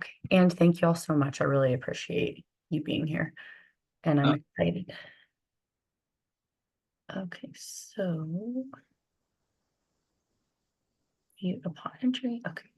Okay, and thank you all so much. I really appreciate you being here, and I'm excited. Okay, so mute upon entry. Okay.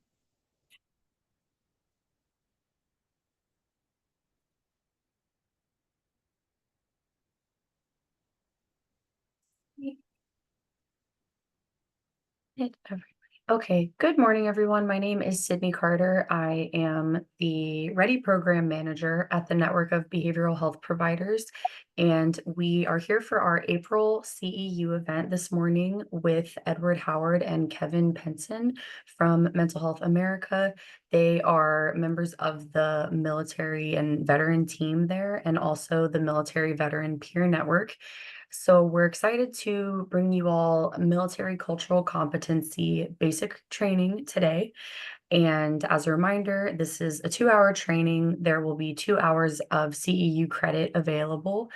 Hit everybody. Okay, good morning, everyone. My name is Sydney Carter. I am the Ready Program Manager at the Network of Behavioral Health Providers, and we are here for our April CEU event this morning with Edward Howard and Kevin Penson from Mental Health America. They are members of the military and veteran team there, and also the Military Veteran Peer Network. So we're excited to bring you all military cultural competency basic training today. And as a reminder, this is a 2-hour training. There will be 2 hours of CEU credit available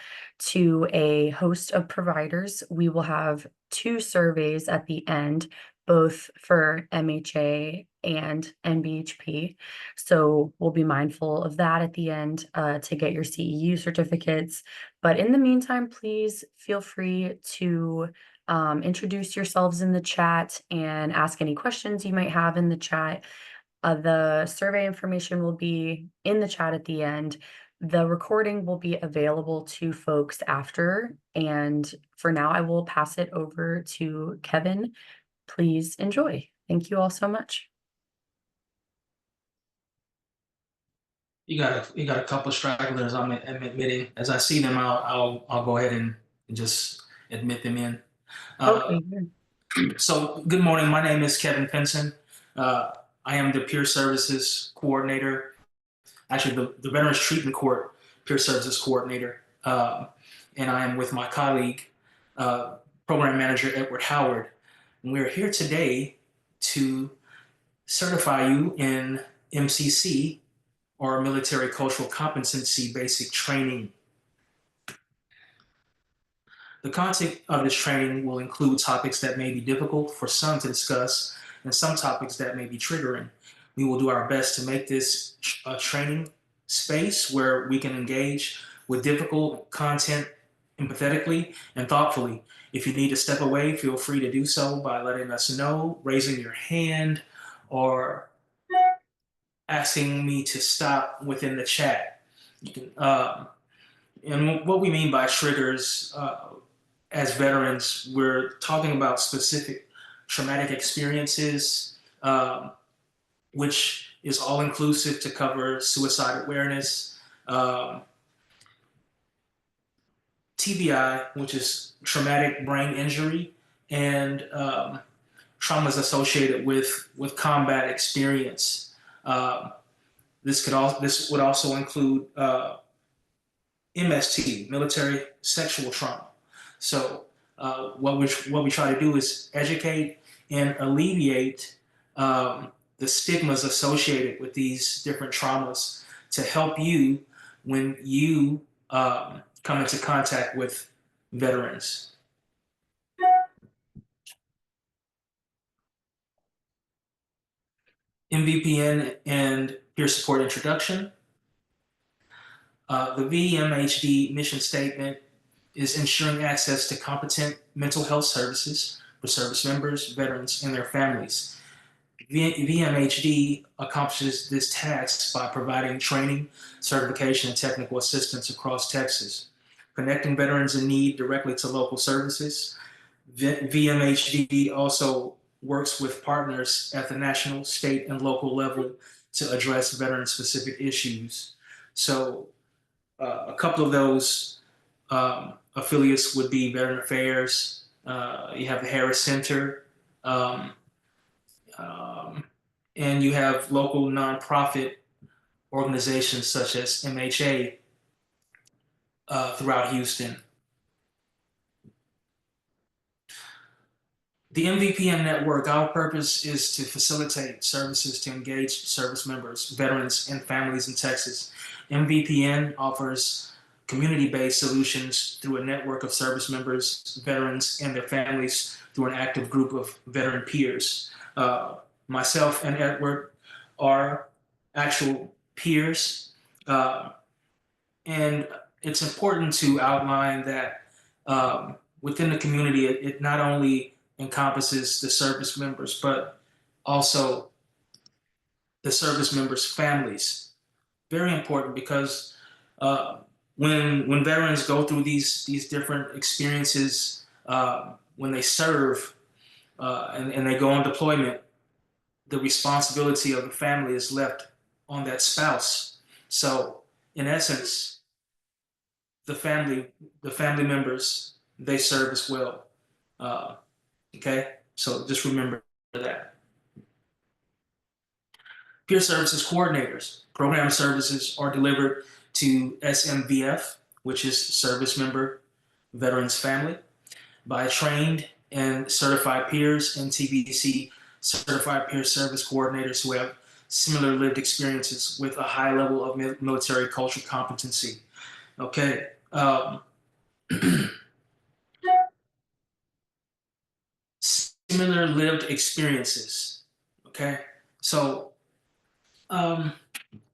to a host of providers. We will have 2 surveys at the end, both for MHA and NBHP. So we'll be mindful of that at the end to get your CEU certificates. But in the meantime, please feel free to introduce yourselves in the chat and ask any questions you might have in the chat. The survey information will be in the chat at the end. The recording will be available to folks after. And for now, I will pass it over to Kevin. Please enjoy. Thank you all so much. You got a couple of stragglers. I'm admitting. As I see them, I'll go ahead and just admit them in. Okay. So good morning. My name is Kevin Penson. I am the Peer Services Coordinator. Actually, the Veterans Treatment Court Peer Services Coordinator. And I am with my colleague, Program Manager Edward Howard. And we're here today to certify you in MCC, or Military Cultural Competency Basic Training. The content of this training will include topics that may be difficult for some to discuss and some topics that may be triggering. We will do our best to make this a training space where we can engage with difficult content empathetically and thoughtfully. If you need to step away, feel free to do so by letting us know, raising your hand, or asking me to stop within the chat. You can, and what we mean by triggers, as veterans, we're talking about specific traumatic experiences, which is all inclusive to cover suicide awareness, TBI, which is traumatic brain injury, and traumas associated with combat experience. This would also include MST, military sexual trauma. So what we try to do is educate and alleviate the stigmas associated with these different traumas to help you when you come into contact with veterans. MVPN and peer support introduction. The VMHD mission statement is ensuring access to competent mental health services for service members, veterans, and their families. VMHD accomplishes this task by providing training, certification, and technical assistance across Texas, connecting veterans in need directly to local services. VMHD also works with partners at the national, state, and local level to address veteran-specific issues. So a couple of those affiliates would be Veteran Affairs. You have the Harris Center, and you have local nonprofit organizations such as MHA throughout Houston. The MVPN network, our purpose is to facilitate services to engage service members, veterans, and families in Texas. MVPN offers community-based solutions through a network of service members, veterans, and their families through an active group of veteran peers. Myself and Edward are actual peers. Uh, and it's important to outline that within the community, it not only encompasses the service members, but also the service members' families. Very important because uh, when veterans go through these different experiences, when they serve and they go on deployment, the responsibility of the family is left on that spouse. So, in essence, the family the family members, they serve as well. Uh, okay, so just remember that. Peer services coordinators. Program services are delivered to SMVF, which is Service Member Veterans Family, by trained and certified peers and TBC certified peer service coordinators who have similar lived experiences with a high level of military culture competency. Okay. Similar lived experiences. Okay. So um,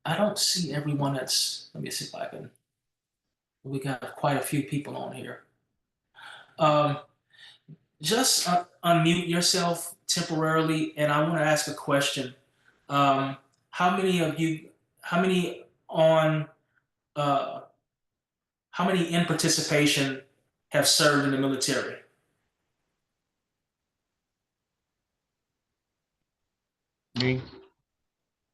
I don't see everyone that's, let me see if I can, we got quite a few people on here. Um, just unmute yourself temporarily, and I want to ask a question. Um, how many of you, how many on, uh, how many in participation have served in the military? Me.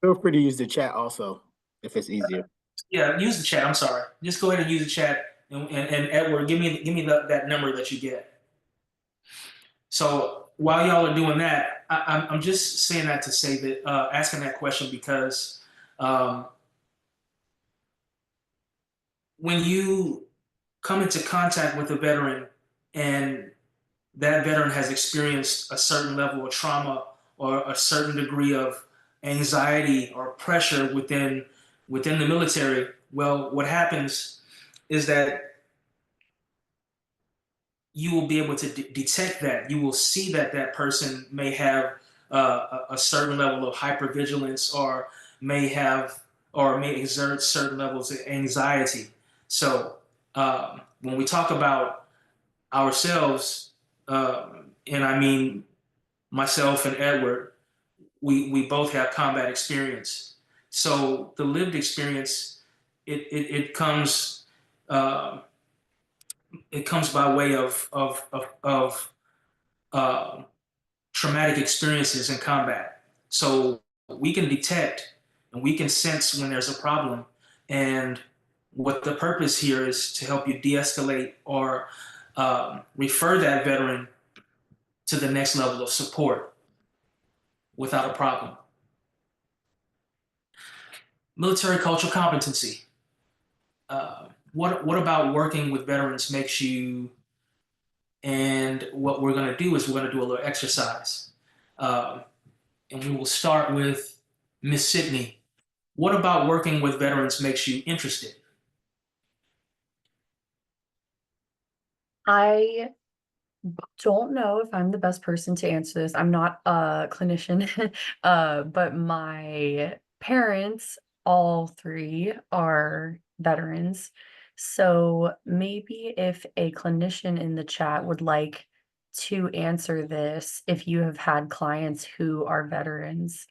Feel free to use the chat also if it's easier. Yeah, use the chat. I'm sorry. Just go ahead and use the chat. And Edward, give me that number that you get. So while y'all are doing that, I'm just saying that to say that asking that question because um, when you come into contact with a veteran and that veteran has experienced a certain level of trauma or a certain degree of anxiety or pressure within the military, well, what happens is that you will be able to detect that. You will see that that person may have a certain level of hypervigilance, or may have, or may exert certain levels of anxiety. So when we talk about ourselves, and I mean myself and Edward, we both have combat experience. So the lived experience, it comes. Uh, it comes by way of traumatic experiences in combat. So we can detect and we can sense when there's a problem. And what the purpose here is to help you de-escalate or refer that veteran to the next level of support without a problem. Military cultural competency. What about working with veterans makes you, and what we're going to do is we're going to do a little exercise. Um, and we will start with Miss Sydney. What about working with veterans makes you interested? I don't know if I'm the best person to answer this. I'm not a clinician, but my parents, all three, are veterans. So maybe if a clinician in the chat would like to answer this, if you have had clients who are veterans,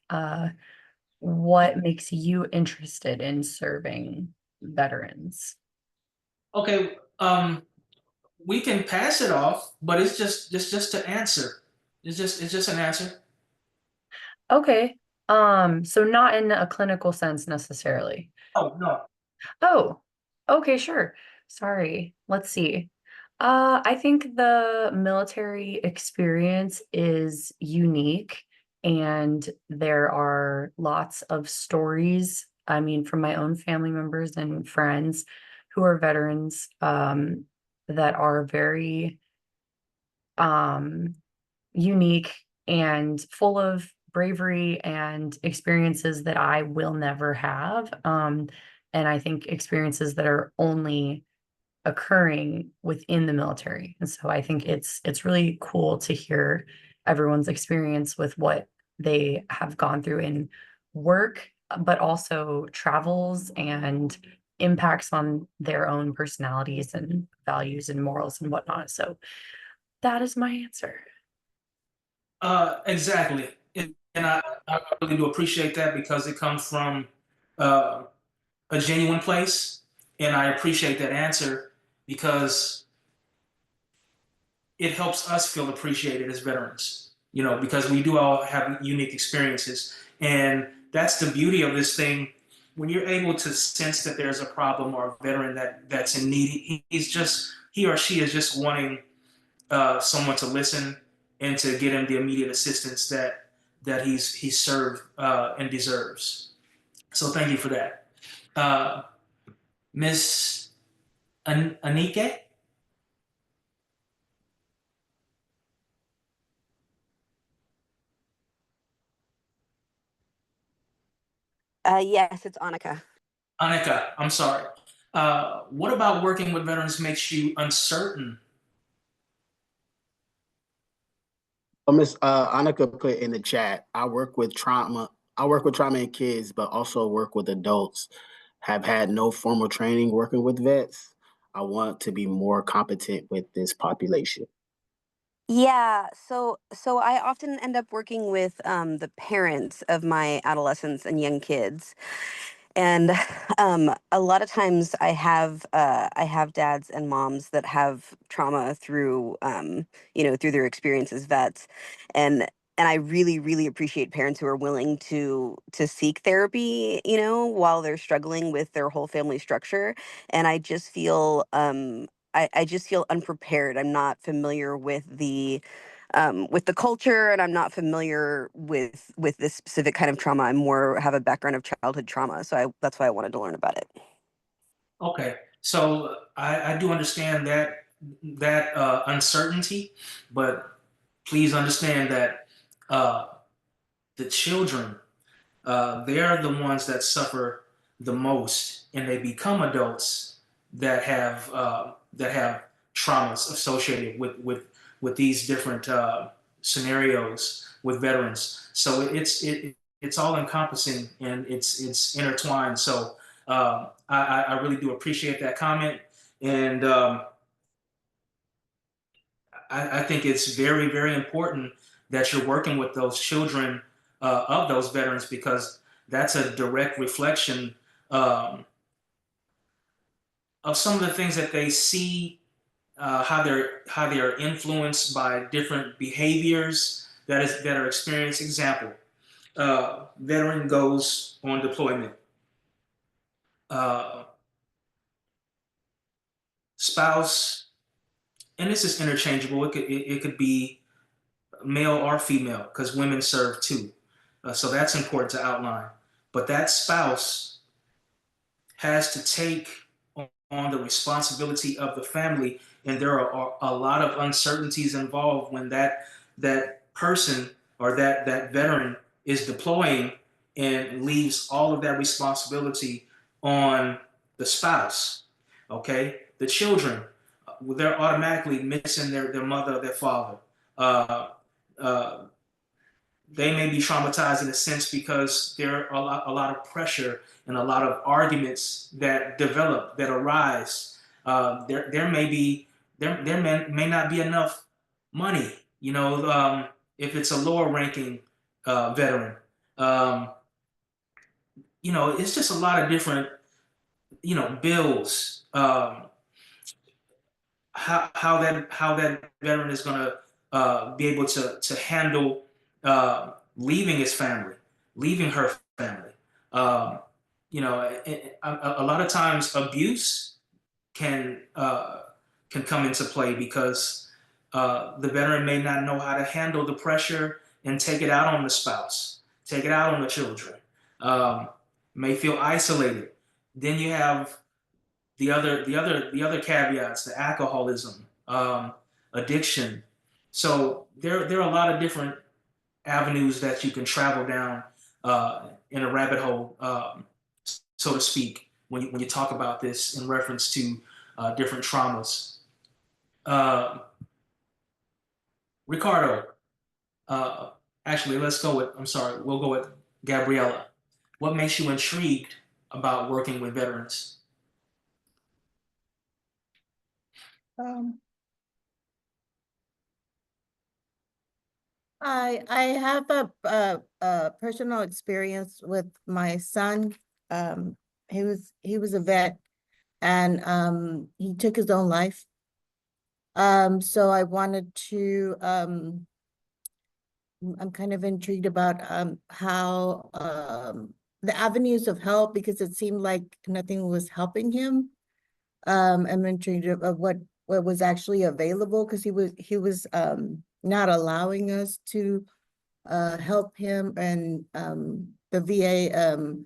what makes you interested in serving veterans? Okay, we can pass it off, but it's just to answer. It's just an answer. Okay. So not in a clinical sense necessarily. Oh no. Oh, okay, sure. Sorry. Let's see. I think the military experience is unique, and there are lots of stories. I mean, from my own family members and friends who are veterans, that are very um unique and full of bravery and experiences that I will never have. And I think experiences that are only occurring within the military. And so I think it's really cool to hear everyone's experience with what they have gone through in work but also travels and impacts on their own personalities and values and morals and whatnot. So that is my answer. Exactly. And I really do appreciate that because it comes from uh, a genuine place. And I appreciate that answer because it helps us feel appreciated as veterans, you know, because we do all have unique experiences. And that's the beauty of this thing. When you're able to sense that there's a problem or a veteran that's in need, he or she is just wanting someone to listen and to get him the immediate assistance that he's served and deserves. So thank you for that, uh, Miss Anike. Yes, it's Annika. Annika, I'm sorry. What about working with veterans makes you uncertain? Miss Annika put in the chat, I work with trauma. I work with trauma and kids, but also work with adults. Have had no formal training working with vets. I want to be more competent with this population. Yeah, so I often end up working with the parents of my adolescents and young kids. And a lot of times I have dads and moms that have trauma through through their experience as vets, and I really appreciate parents who are willing to seek therapy, while they're struggling with their whole family structure. And I just feel I just feel unprepared. I'm not familiar with the culture, and I'm not familiar with this specific kind of trauma. I more have a background of childhood trauma, so that's why I wanted to learn about it. Okay, so I do understand that uncertainty, but please understand that uh, the children they're the ones that suffer the most, and they become adults that have traumas associated with these different scenarios with veterans. So it's all encompassing and it's intertwined. So I really do appreciate that comment, and I think it's very important that you're working with those children of those veterans because that's a direct reflection um, of some of the things that they see, how they're influenced by different behaviors that are experienced. Example: veteran goes on deployment. Uh, Spouse, and this is interchangeable. It could be male or female, because women serve too. So that's important to outline. But that spouse has to take on the responsibility of the family, and there are a lot of uncertainties involved when that person or that veteran is deploying and leaves all of that responsibility on the spouse. Okay, the children, they're automatically missing their mother or their father. Uh, uh, they may be traumatized in a sense because there are a lot of pressure and a lot of arguments that develop, that arise. There may be there may not be enough money, if it's a lower ranking veteran. Um, it's just a lot of different, bills. How that veteran is going to be able to handle leaving his family, leaving her family. Um, a lot of times abuse can can come into play because the veteran may not know how to handle the pressure and take it out on the spouse, take it out on the children. Um, may feel isolated. Then you have the other caveats, the alcoholism, addiction. So there are a lot of different avenues that you can travel down in a rabbit hole, so to speak, when you talk about this in reference to different traumas. Uh, Ricardo, uh, actually, let's go with. I'm sorry, we'll go with Gabriella. What makes you intrigued about working with veterans? Um, I have a personal experience with my son. Um, he was a vet, and he took his own life. So I wanted to I'm kind of intrigued about how the avenues of help, because it seemed like nothing was helping him. I'm intrigued of what was actually available, because he was not allowing us to help him, and the VA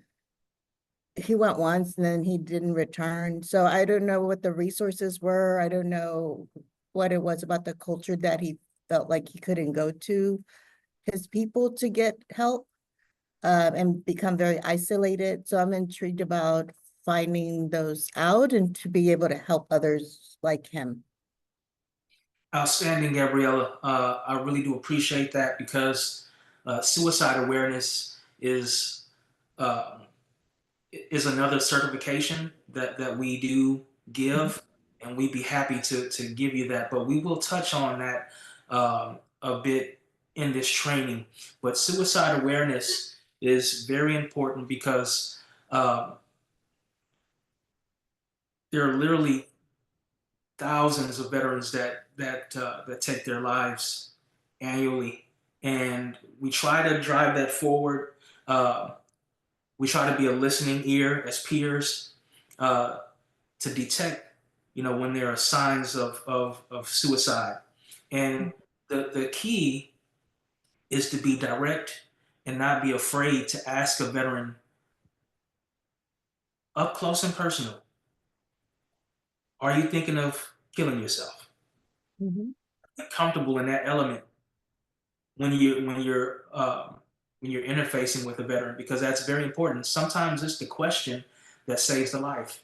he went once and then he didn't return. So I don't know what the resources were. I don't know what it was about the culture that he felt like he couldn't go to his people to get help, and become very isolated. So I'm intrigued about finding those out and to be able to help others like him. Outstanding, Gabriella. I really do appreciate that, because suicide awareness uh, is another certification that we do give, and we'd be happy to give you that. But we will touch on that a bit in this training. But suicide awareness is very important, because there are literally thousands of veterans that take their lives annually, and we try to drive that forward. Uh, we try to be a listening ear as peers, uh, to detect, when there are signs of suicide. And the key is to be direct and not be afraid to ask a veteran up close and personal, are you thinking of killing yourself? Mhm. Be comfortable in that element when you're interfacing with a veteran, because that's very important. Sometimes it's the question that saves the life.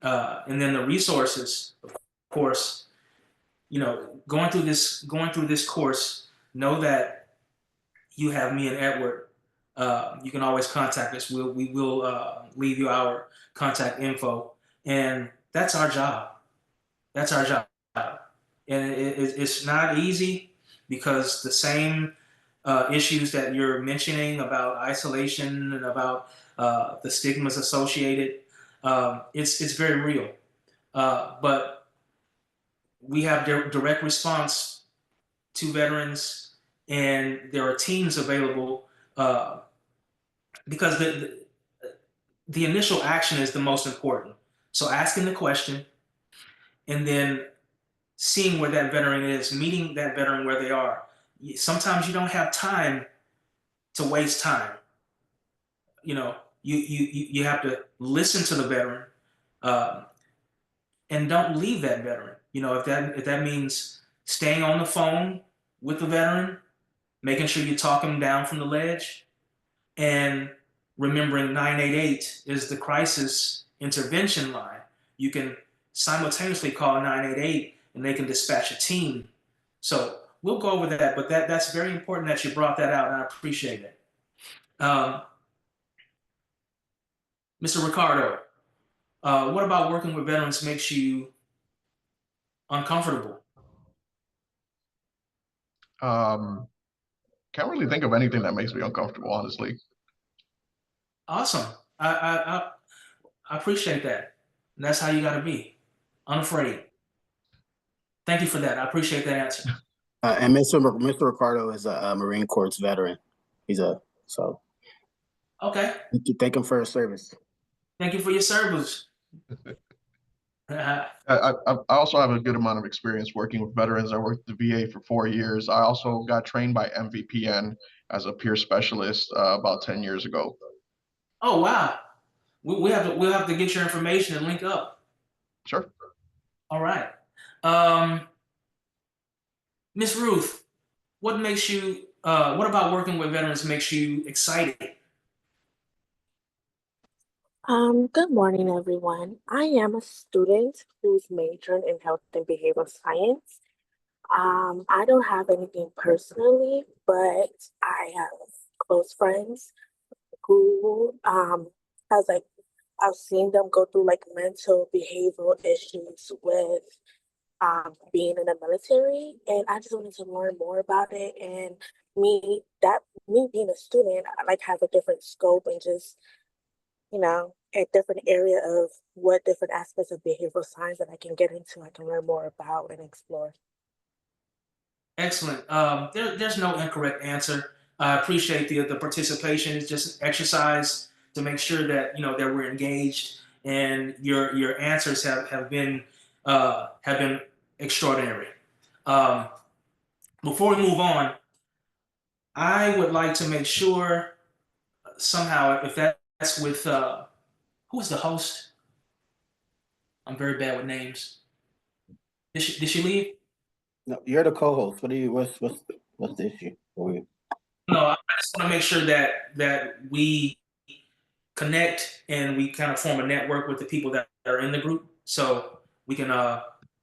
And then the resources, of course, going through this course, know that you have me and Edward. You can always contact us. We will leave you our contact info, and that's our job. That's our job, and it's not easy, because the same issues that you're mentioning about isolation and about the stigmas associated, it's very real. But we have direct response to veterans, and there are teams available, uh, because the initial action is the most important. So asking the question, and then seeing where that veteran is, meeting that veteran where they are. Sometimes you don't have time to waste time. You have to listen to the veteran, uh, and don't leave that veteran. If that means staying on the phone with the veteran, making sure you talk them down from the ledge, and remembering 988 is the crisis intervention line. You can simultaneously call 988 and they can dispatch a team. So we'll go over that, but that's very important that you brought that out, and I appreciate it. Um, Mr. Ricardo, what about working with veterans makes you uncomfortable? Can't really think of anything that makes me uncomfortable, honestly. Awesome. I appreciate that. And that's how you got to be, unafraid. Thank you for that. I appreciate that answer. And Mr. Ricardo is a Marine Corps veteran. So Okay. thank him for his service. Thank you for your service. I also have a good amount of experience working with veterans. I worked at the VA for 4 years. I also got trained by MVPN as a peer specialist about 10 years ago. Oh wow. We'll have to get your information and link up. Sure. All right. Miss Ruth, what about working with veterans makes you excited? Good morning, everyone. I am a student who's majoring in health and behavioral science. I don't have anything personally, but I have close friends school, has like I've seen them go through like mental behavioral issues with being in the military, and I just wanted to learn more about it. And me being a student, I like have a different scope and just a different area of what different aspects of behavioral science that I can get into, I can learn more about and explore. Excellent. There's no incorrect answer. I appreciate the participation. It's just exercise to make sure that that we're engaged, and your answers have been extraordinary. Um, Before we move on, I would like to make sure somehow if that's with who's the host? I'm very bad with names. Did she leave? No, you're the co-host. What's the issue? No, I just want to make sure that we connect and we kind of form a network with the people that are in the group, so we can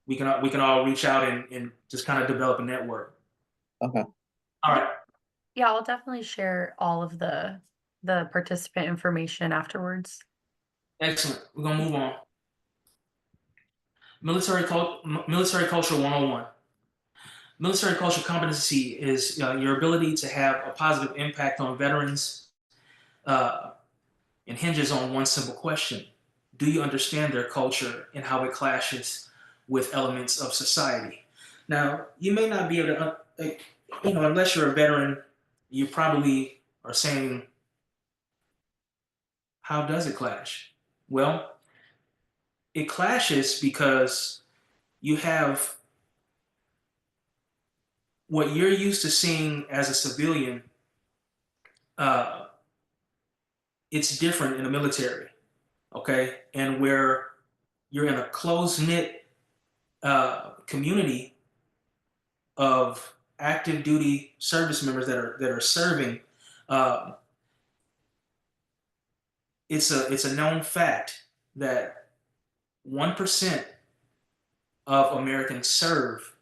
we can all reach out and just kind of develop a network. Okay. All right, Yeah, I'll definitely share all of the participant information afterwards. excellent. We're gonna move on. Military culture 101. Military culture competency is your ability to have a positive impact on veterans, uh, and hinges on one simple question: do you understand their culture and how it clashes with elements of society? Now, you may not be able to, unless you're a veteran, you probably are saying, how does it clash? Well, it clashes because you have what you're used to seeing as a civilian. Uh, it's different in the military, okay? And where you're in a close knit community of active duty service members that are serving, uh, it's a known fact that 1% of Americans serve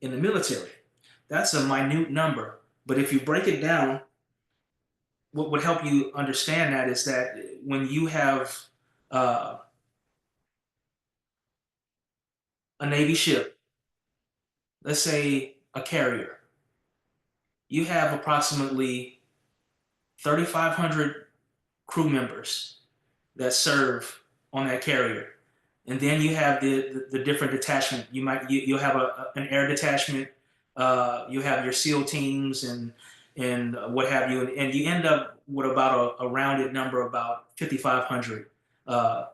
in the military. That's a minute number, but if you break it down, what would help you understand that is that when you have uh, a Navy ship, let's say a carrier, you have approximately 3,500 crew members that serve on that carrier. And then you have the different detachment. You'll have an air detachment. You have your SEAL teams and what have you, and you end up with about a rounded number about 5,500, uh,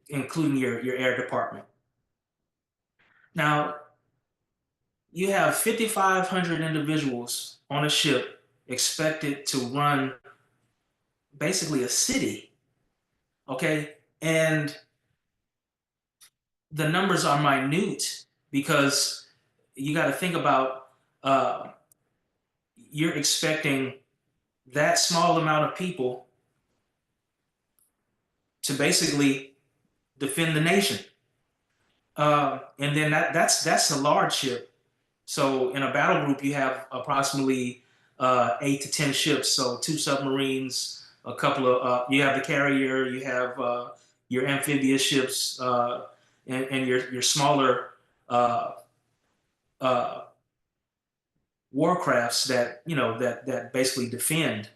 including your air department. Now you have 5,500 individuals on a ship expected to run basically a city, okay, and the numbers are minute because you got to think about uh, you're expecting that small amount of people to basically defend the nation, and then that's a large ship. So in a battle group, you have approximately 8 to 10 ships. So two submarines, a couple of you have the carrier, you have your amphibious ships, and your smaller uh, uh, warcrafts that that basically defend.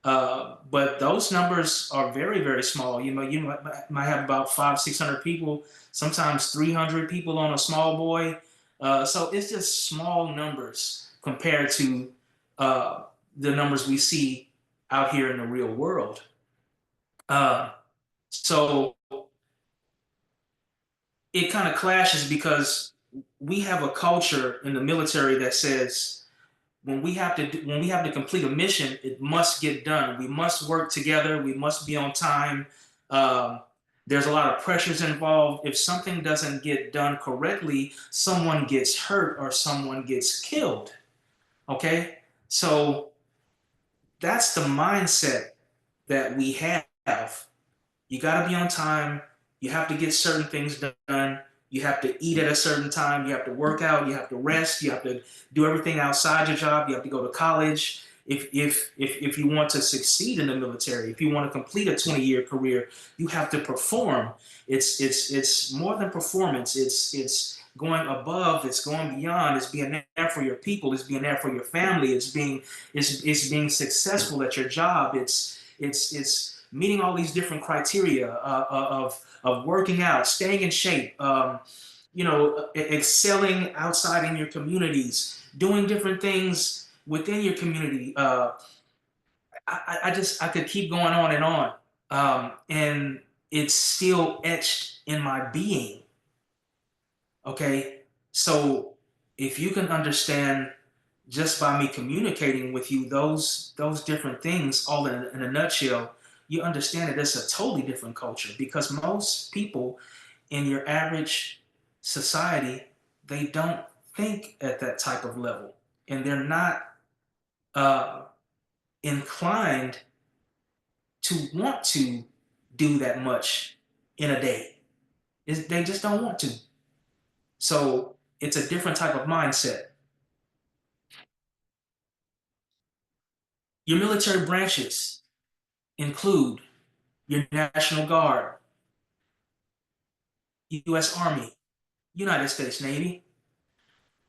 But those numbers are very very small. You might have about 500-600 people, sometimes 300 people on a small boy. So it's just small numbers compared to uh, the numbers we see out here in the real world. Uh, so it kind of clashes because we have a culture in the military that says when we have to complete a mission, it must get done. We must work together. We must be on time. Um, there's a lot of pressures involved. If something doesn't get done correctly, someone gets hurt or someone gets killed. Okay, so that's the mindset that we have. You got to be on time. You have to get certain things done. You have to eat at a certain time. You have to work out. You have to rest. You have to do everything outside your job. You have to go to college. If you want to succeed in the military, if you want to complete a 20-year career, you have to perform. It's more than performance. It's going above. It's going beyond. It's being there for your people. It's being there for your family. It's being successful at your job. It's meeting all these different criteria of working out, staying in shape. Excelling outside in your communities, doing different things within your community. I could keep going on and on, and it's still etched in my being. Okay, so if you can understand just by me communicating with you those different things all in a nutshell, you understand that it's a totally different culture, because most people in your average society, they don't think at that type of level, and they're not uh, inclined to want to do that much in a day. They just don't want to. So it's a different type of mindset. Your military branches include your National Guard, U.S. Army, United States Navy,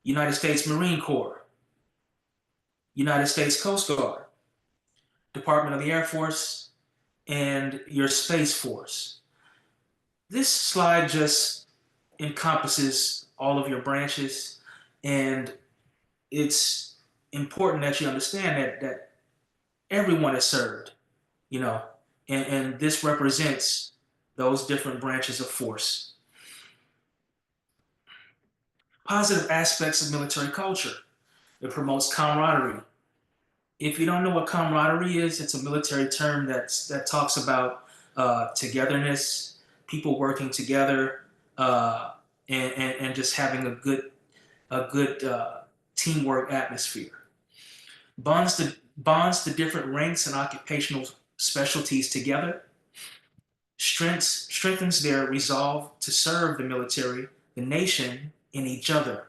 United States Marine Corps, United States Coast Guard, Department of the Air Force, and your Space Force. This slide just encompasses all of your branches, and it's important that you understand that everyone is served, you know, and this represents those different branches of force. Positive aspects of military culture. It promotes camaraderie. If you don't know what camaraderie is, it's a military term that talks about togetherness, people working together, and just having a good teamwork atmosphere. Bonds the different ranks and occupational specialties together. Strengthens their resolve to serve the military, the nation, and each other.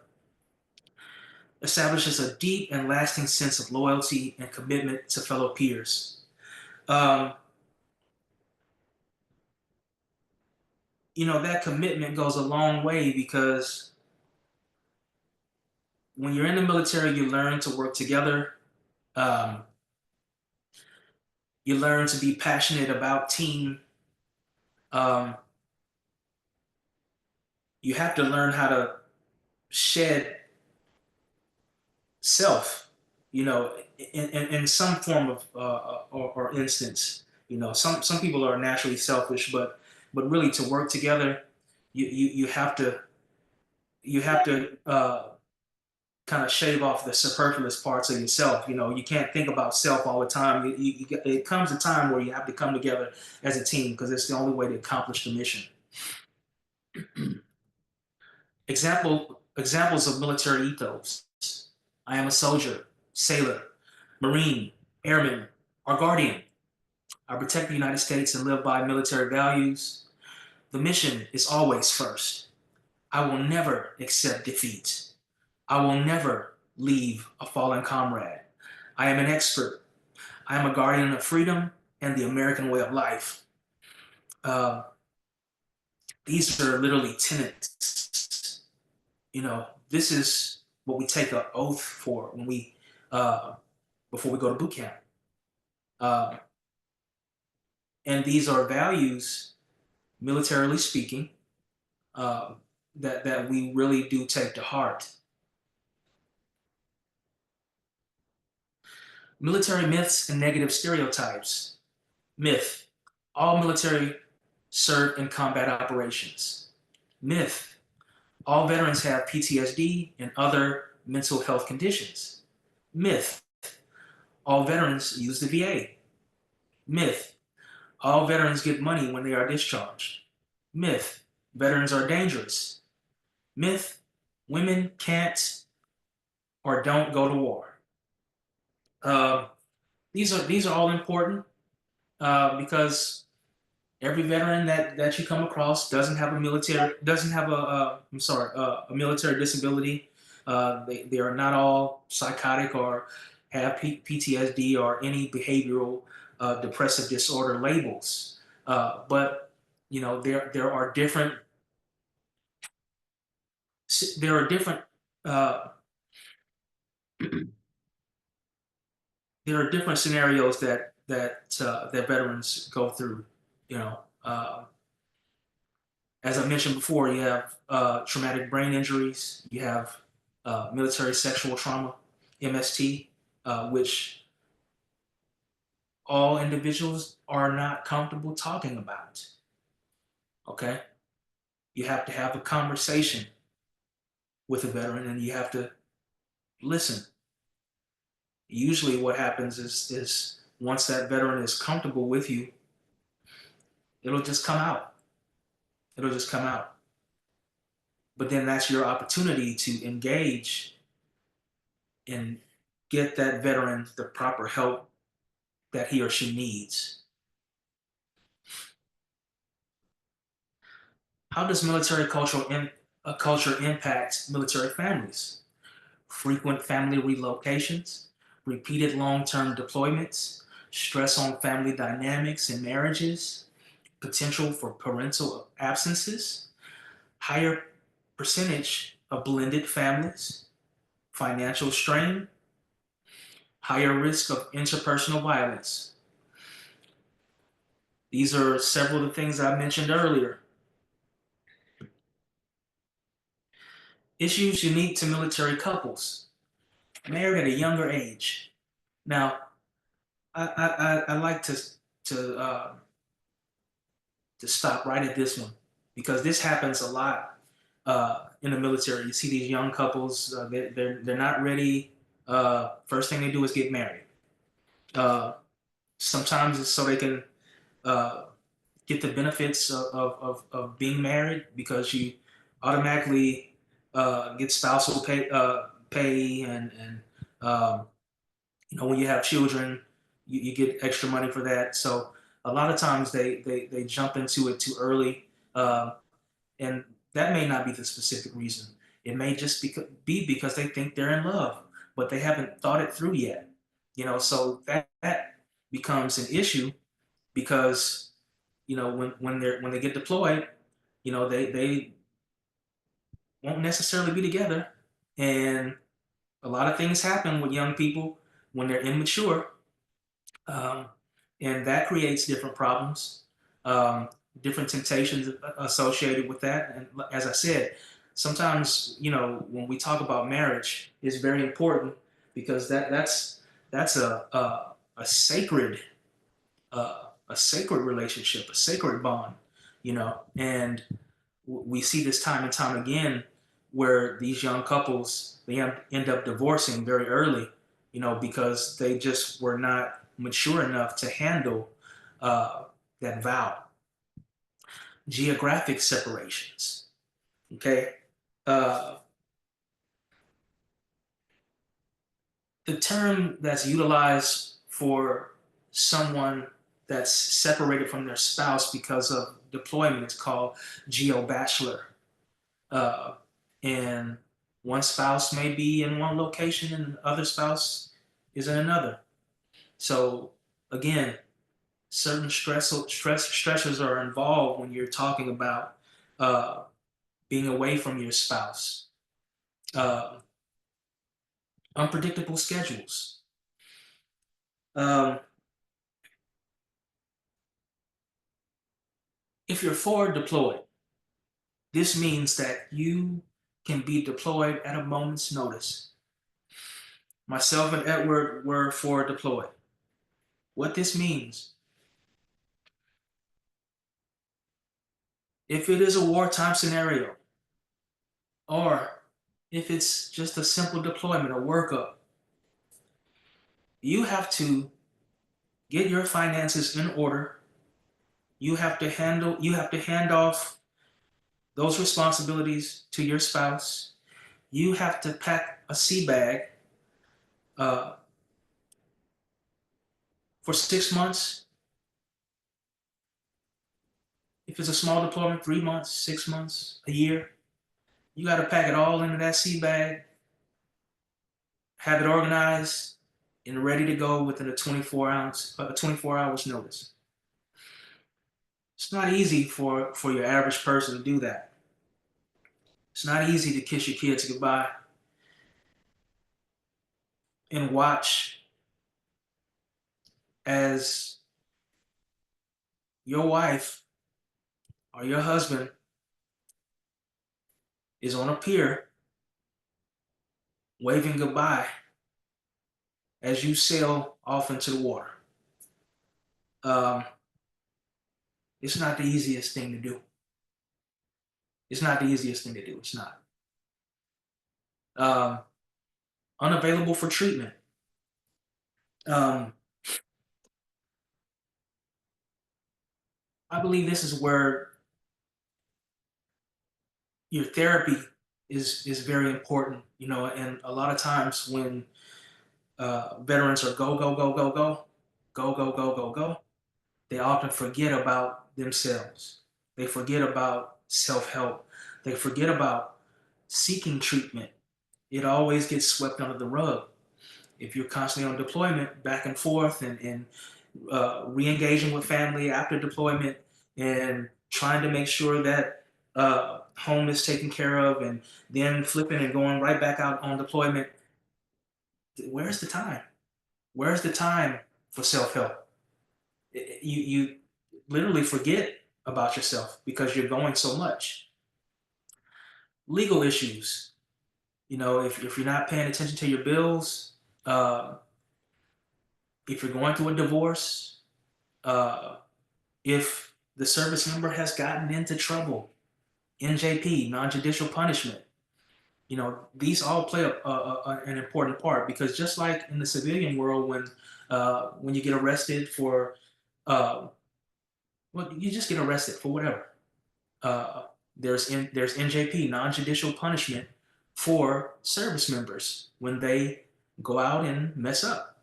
Establishes a deep and lasting sense of loyalty and commitment to fellow peers. Um, that commitment goes a long way, because when you're in the military, you learn to work together. Um, you learn to be passionate about team. Um, you have to learn how to shed self, in some form of or instance. Some people are naturally selfish, but really to work together, you have to kind of shave off the superfluous parts of yourself. You can't think about self all the time. It comes a time where you have to come together as a team, because it's the only way to accomplish the mission. Examples of military ethos. I am a soldier, sailor, Marine, airman, or guardian. I protect the United States and live by military values. The mission is always first. I will never accept defeat. I will never leave a fallen comrade. I am an expert. I am a guardian of freedom and the American way of life. Uh, these are literally tenets. This is what we take an oath for when before we go to boot camp. And these are values, militarily speaking, uh, that we really do take to heart. Military myths and negative stereotypes. Myth: all military serve in combat operations. Myth: all veterans have PTSD and other mental health conditions. Myth: all veterans use the VA. Myth: all veterans get money when they are discharged. Myth: veterans are dangerous. Myth: women can't or don't go to war. Uh, these are all important, because every veteran that you come across doesn't have a military disability. They are not all psychotic or have PTSD or any behavioral depressive disorder labels. But there are different uh, there are different scenarios that veterans go through. You know, as I mentioned before, you have traumatic brain injuries, you have military sexual trauma, MST, which all individuals are not comfortable talking about. Okay, you have to have a conversation with a veteran, and you have to listen. Usually, what happens is once that veteran is comfortable with you, it'll just come out. It'll just come out. But then that's your opportunity to engage and get that veteran the proper help that he or she needs. How does culture impact military families? Frequent family relocations, repeated long-term deployments, stress on family dynamics and marriages, potential for parental absences, higher percentage of blended families, financial strain, higher risk of interpersonal violence. These are several of the things I mentioned earlier. Issues unique to military couples, married at a younger age. Now, I like to stop right at this one because this happens a lot in the military. You see these young couples, they're not ready. First thing they do is get married. Uh, Sometimes it's so they can uh, get the benefits of being married because you automatically get spousal pay and um, when you have children, you get extra money for that. So a lot of times they jump into it too early, uh, and that may not be the specific reason. It may just be because they think they're in love, but they haven't thought it through yet. So that becomes an issue because when they get deployed, they won't necessarily be together, and a lot of things happen with young people when they're immature, um, and that creates different problems, um, different temptations associated with that. And as I said, sometimes when we talk about marriage, it's very important because that's a sacred a sacred relationship, a sacred bond, and we see this time and time again where these young couples they end up divorcing very early, because they just were not mature enough to handle uh, that vow. Geographic separations. Okay, uh, the term that's utilized for someone that's separated from their spouse because of deployment is called geo-bachelor. Uh, and one spouse may be in one location and the other spouse is in another. So again, certain stressors are involved when you're talking about uh, being away from your spouse. Uh, Unpredictable schedules. Um, if you're forward deployed, this means that you can be deployed at a moment's notice. Myself and Edward were forward deployed. What this means, if it is a wartime scenario, or if it's just a simple deployment or workup, you have to get your finances in order. You have to hand off those responsibilities to your spouse. You have to pack a sea bag uh, for 6 months. If it's a small deployment, 3 months, 6 months, a year, you got to pack it all into that sea bag, have it organized, and ready to go within a 24 hours notice. It's not easy for your average person to do that. It's not easy to kiss your kids goodbye and watch as your wife or your husband is on a pier waving goodbye as you sail off into the water. It's not the easiest thing to do. It's not the easiest thing to do. It's not. Unavailable for treatment. I believe this is where your therapy is very important, and a lot of times when veterans are go, they often forget about themselves. They forget about self-help. They forget about seeking treatment. It always gets swept under the rug. If you're constantly on deployment, back and forth, and re-engaging with family after deployment, and trying to make sure that home is taken care of, and then flipping and going right back out on deployment, where's the time? Where's the time for self-help? You literally forget about yourself because you're going so much. Legal issues. If you're not paying attention to your bills, if you're going through a divorce, if the service member has gotten into trouble, NJP, non-judicial punishment, these all play an important part, because just like in the civilian world, when you get arrested for, well, you just get arrested for whatever. There's NJP, non-judicial punishment, for service members when they go out and mess up.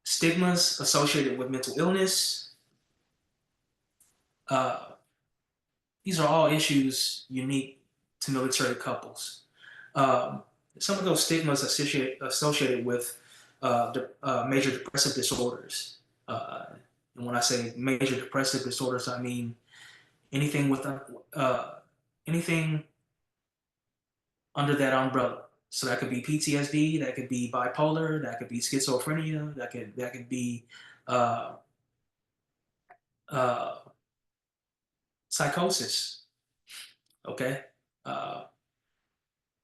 Stigmas associated with mental illness. These are all issues unique to military couples. Some of those stigmas associated with major depressive disorders. And when I say major depressive disorders, I mean anything with anything under that umbrella. So that could be PTSD, that could be bipolar, that could be schizophrenia, that could be psychosis. Okay, all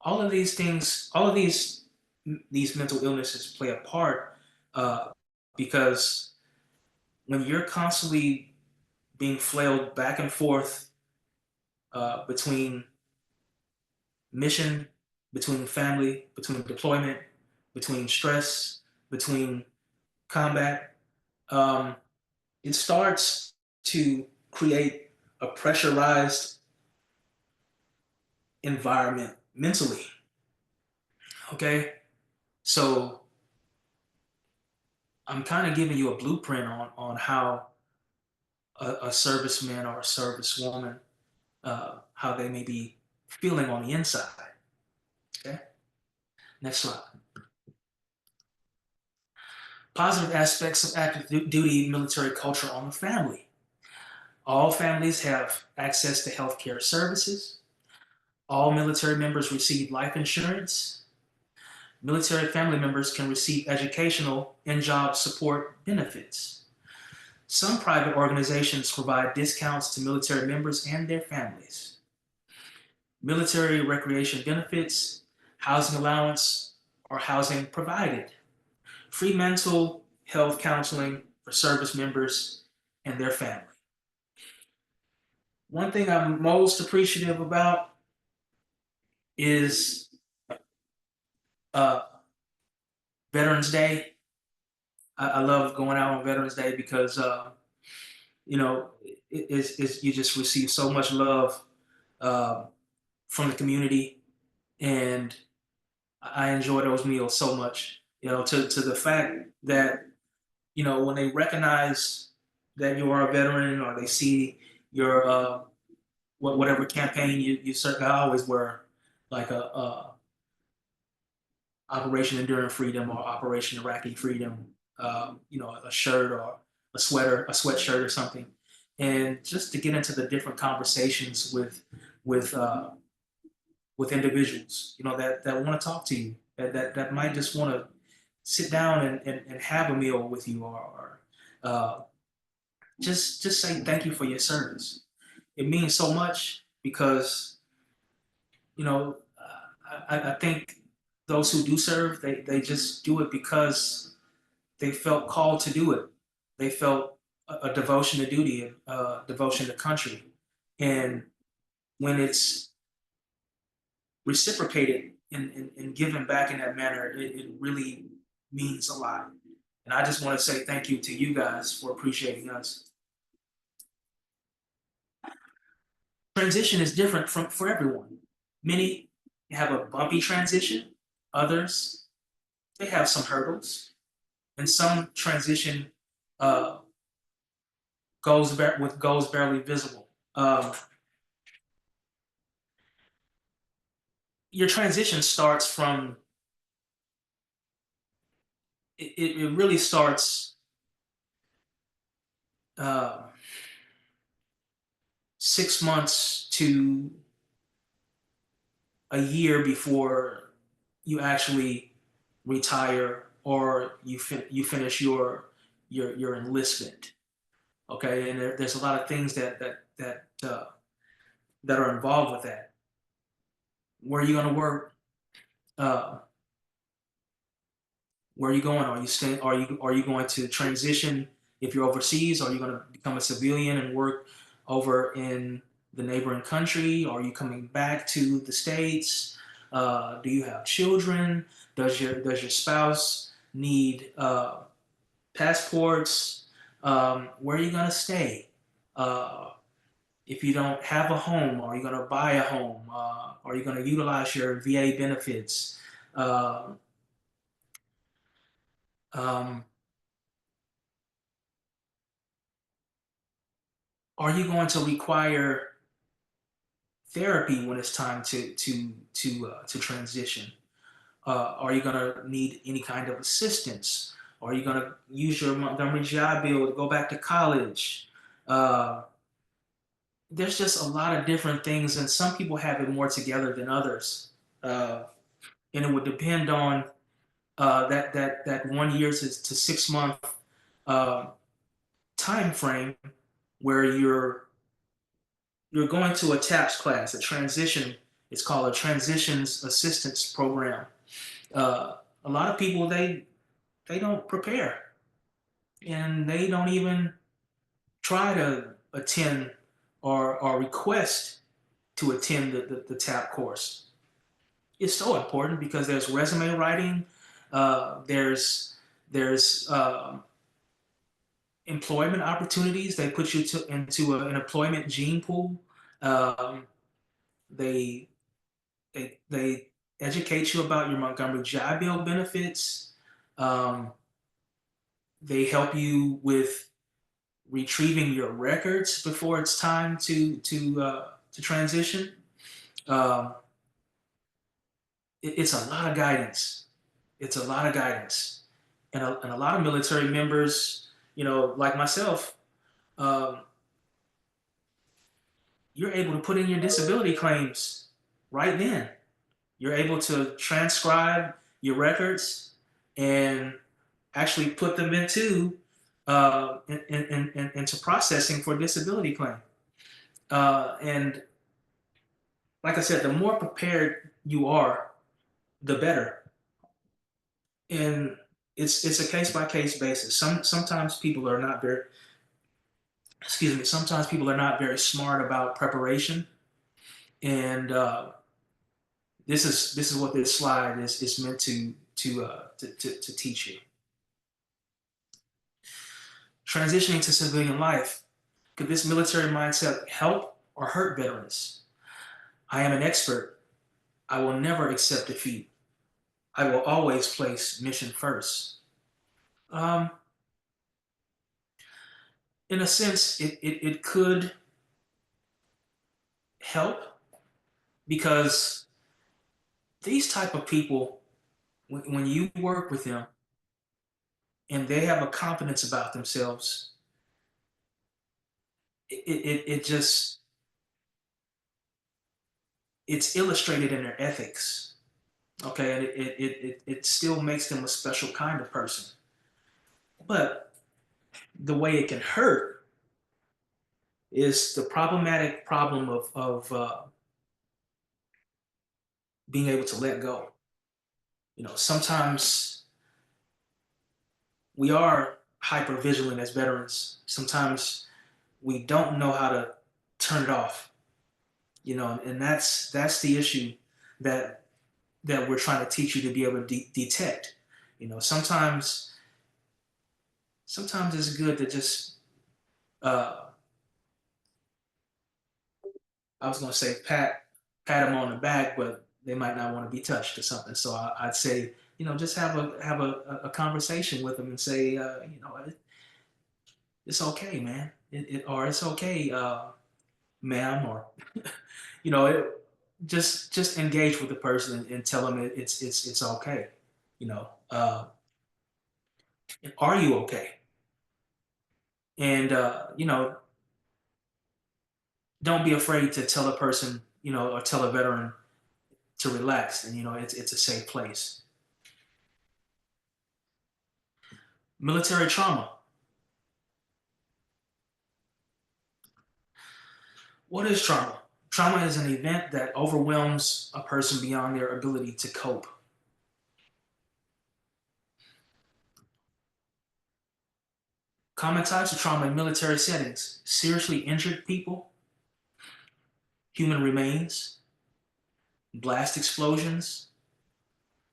of these things, all of these mental illnesses play a part, because when you're constantly being flailed back and forth between mission, between family, between deployment, between stress, between combat, it starts to create a pressurized environment mentally. Okay, so I'm kind of giving you a blueprint on how a serviceman or a servicewoman, how they may be feeling on the inside. Okay, next slide. Positive aspects of active duty military culture on the family. All families have access to healthcare services. All military members receive life insurance. Military family members can receive educational and job support benefits. Some private organizations provide discounts to military members and their families. Military recreation benefits, housing allowance, or housing provided. Free mental health counseling for service members and their family. One thing I'm most appreciative about is uh, Veterans Day. I love going out on Veterans Day because you just receive so much love uh, from the community, and I enjoy those meals so much. To the fact that when they recognize that you are a veteran, or they see your whatever campaign you certainly, I always wear like I Operation Enduring Freedom or Operation Iraqi Freedom, a shirt or a sweater, a sweatshirt or something, and just to get into the different conversations with uh, with individuals, that want to talk to you, that might just want to sit down and have a meal with you, or just say thank you for your service. It means so much because I think those who do serve, they just do it because they felt called to do it. They felt a devotion to duty, a devotion to country, and when it's reciprocated and given back in that manner, it really means a lot. And I just want to say thank you to you guys for appreciating us. Transition is different for everyone. Many have a bumpy transition, others, they have some hurdles, and some transition uh, goals barely visible. Your transition starts from, it really starts uh, 6 months to a year before you actually retire or you finish your enlistment. Okay, and there's a lot of things that are involved with that. Where are you going to work? Uh, where are you going? Are you staying? Are you going to transition if you're overseas? Are you going to become a civilian and work over in the neighboring country? Are you coming back to the States? Do you have children? Does your spouse need passports? Where are you going to stay? Uh, if you don't have a home, are you going to buy a home? Are you going to utilize your VA benefits? Uh, um, are you going to require therapy when it's time to transition? Are you going to need any kind of assistance? Are you going to use your Montgomery job bill to go back to college? Uh, there's just a lot of different things, and some people have it more together than others. Uh, and it would depend on that 1 year to 6 month uh, time frame where you're going to a TAPS class, a transition. It's called a transitions assistance program. A lot of people they don't prepare and they don't even try to attend or request to attend the TAP course. It's so important because there's resume writing, there's employment opportunities. They put you into an employment gene pool. Um, they they educate you about your Montgomery job bill benefits. Um, they help you with retrieving your records before it's time to transition. Um, it's a lot of guidance. It's a lot of guidance, and a lot of military members, like myself, um, you're able to put in your disability claims right then. You're able to transcribe your records and actually put them into processing for disability claim. And like I said, the more prepared you are, the better. And it's a case by case basis. Sometimes people are not very, excuse me. Sometimes people are not very smart about preparation, and this is what this slide is meant to teach you. Transitioning to civilian life. Could this military mindset help or hurt veterans? I am an expert. I will never accept defeat. I will always place mission first. Um, in a sense, it could help because these type of people, when you work with them and they have a confidence about themselves, it just, it's illustrated in their ethics. Okay, and it still makes them a special kind of person. But the way it can hurt is the problematic problem of being able to let go. Sometimes we are hyper vigilant as veterans. Sometimes we don't know how to turn it off. And that's the issue that we're trying to teach you to be able to detect. Sometimes it's good to just uh, I was gonna say pat them on the back, but they might not want to be touched or something. So I'd say, just have a conversation with them and say, it's okay, man. Or it's okay, ma'am, or you know, it, just engage with the person and tell them it's okay. You know, are you okay? And don't be afraid to tell a person, or tell a veteran to relax, and it's a safe place. Military trauma. What is trauma? Trauma is an event that overwhelms a person beyond their ability to cope. Common types of trauma in military settings: seriously injured people, human remains, blast explosions,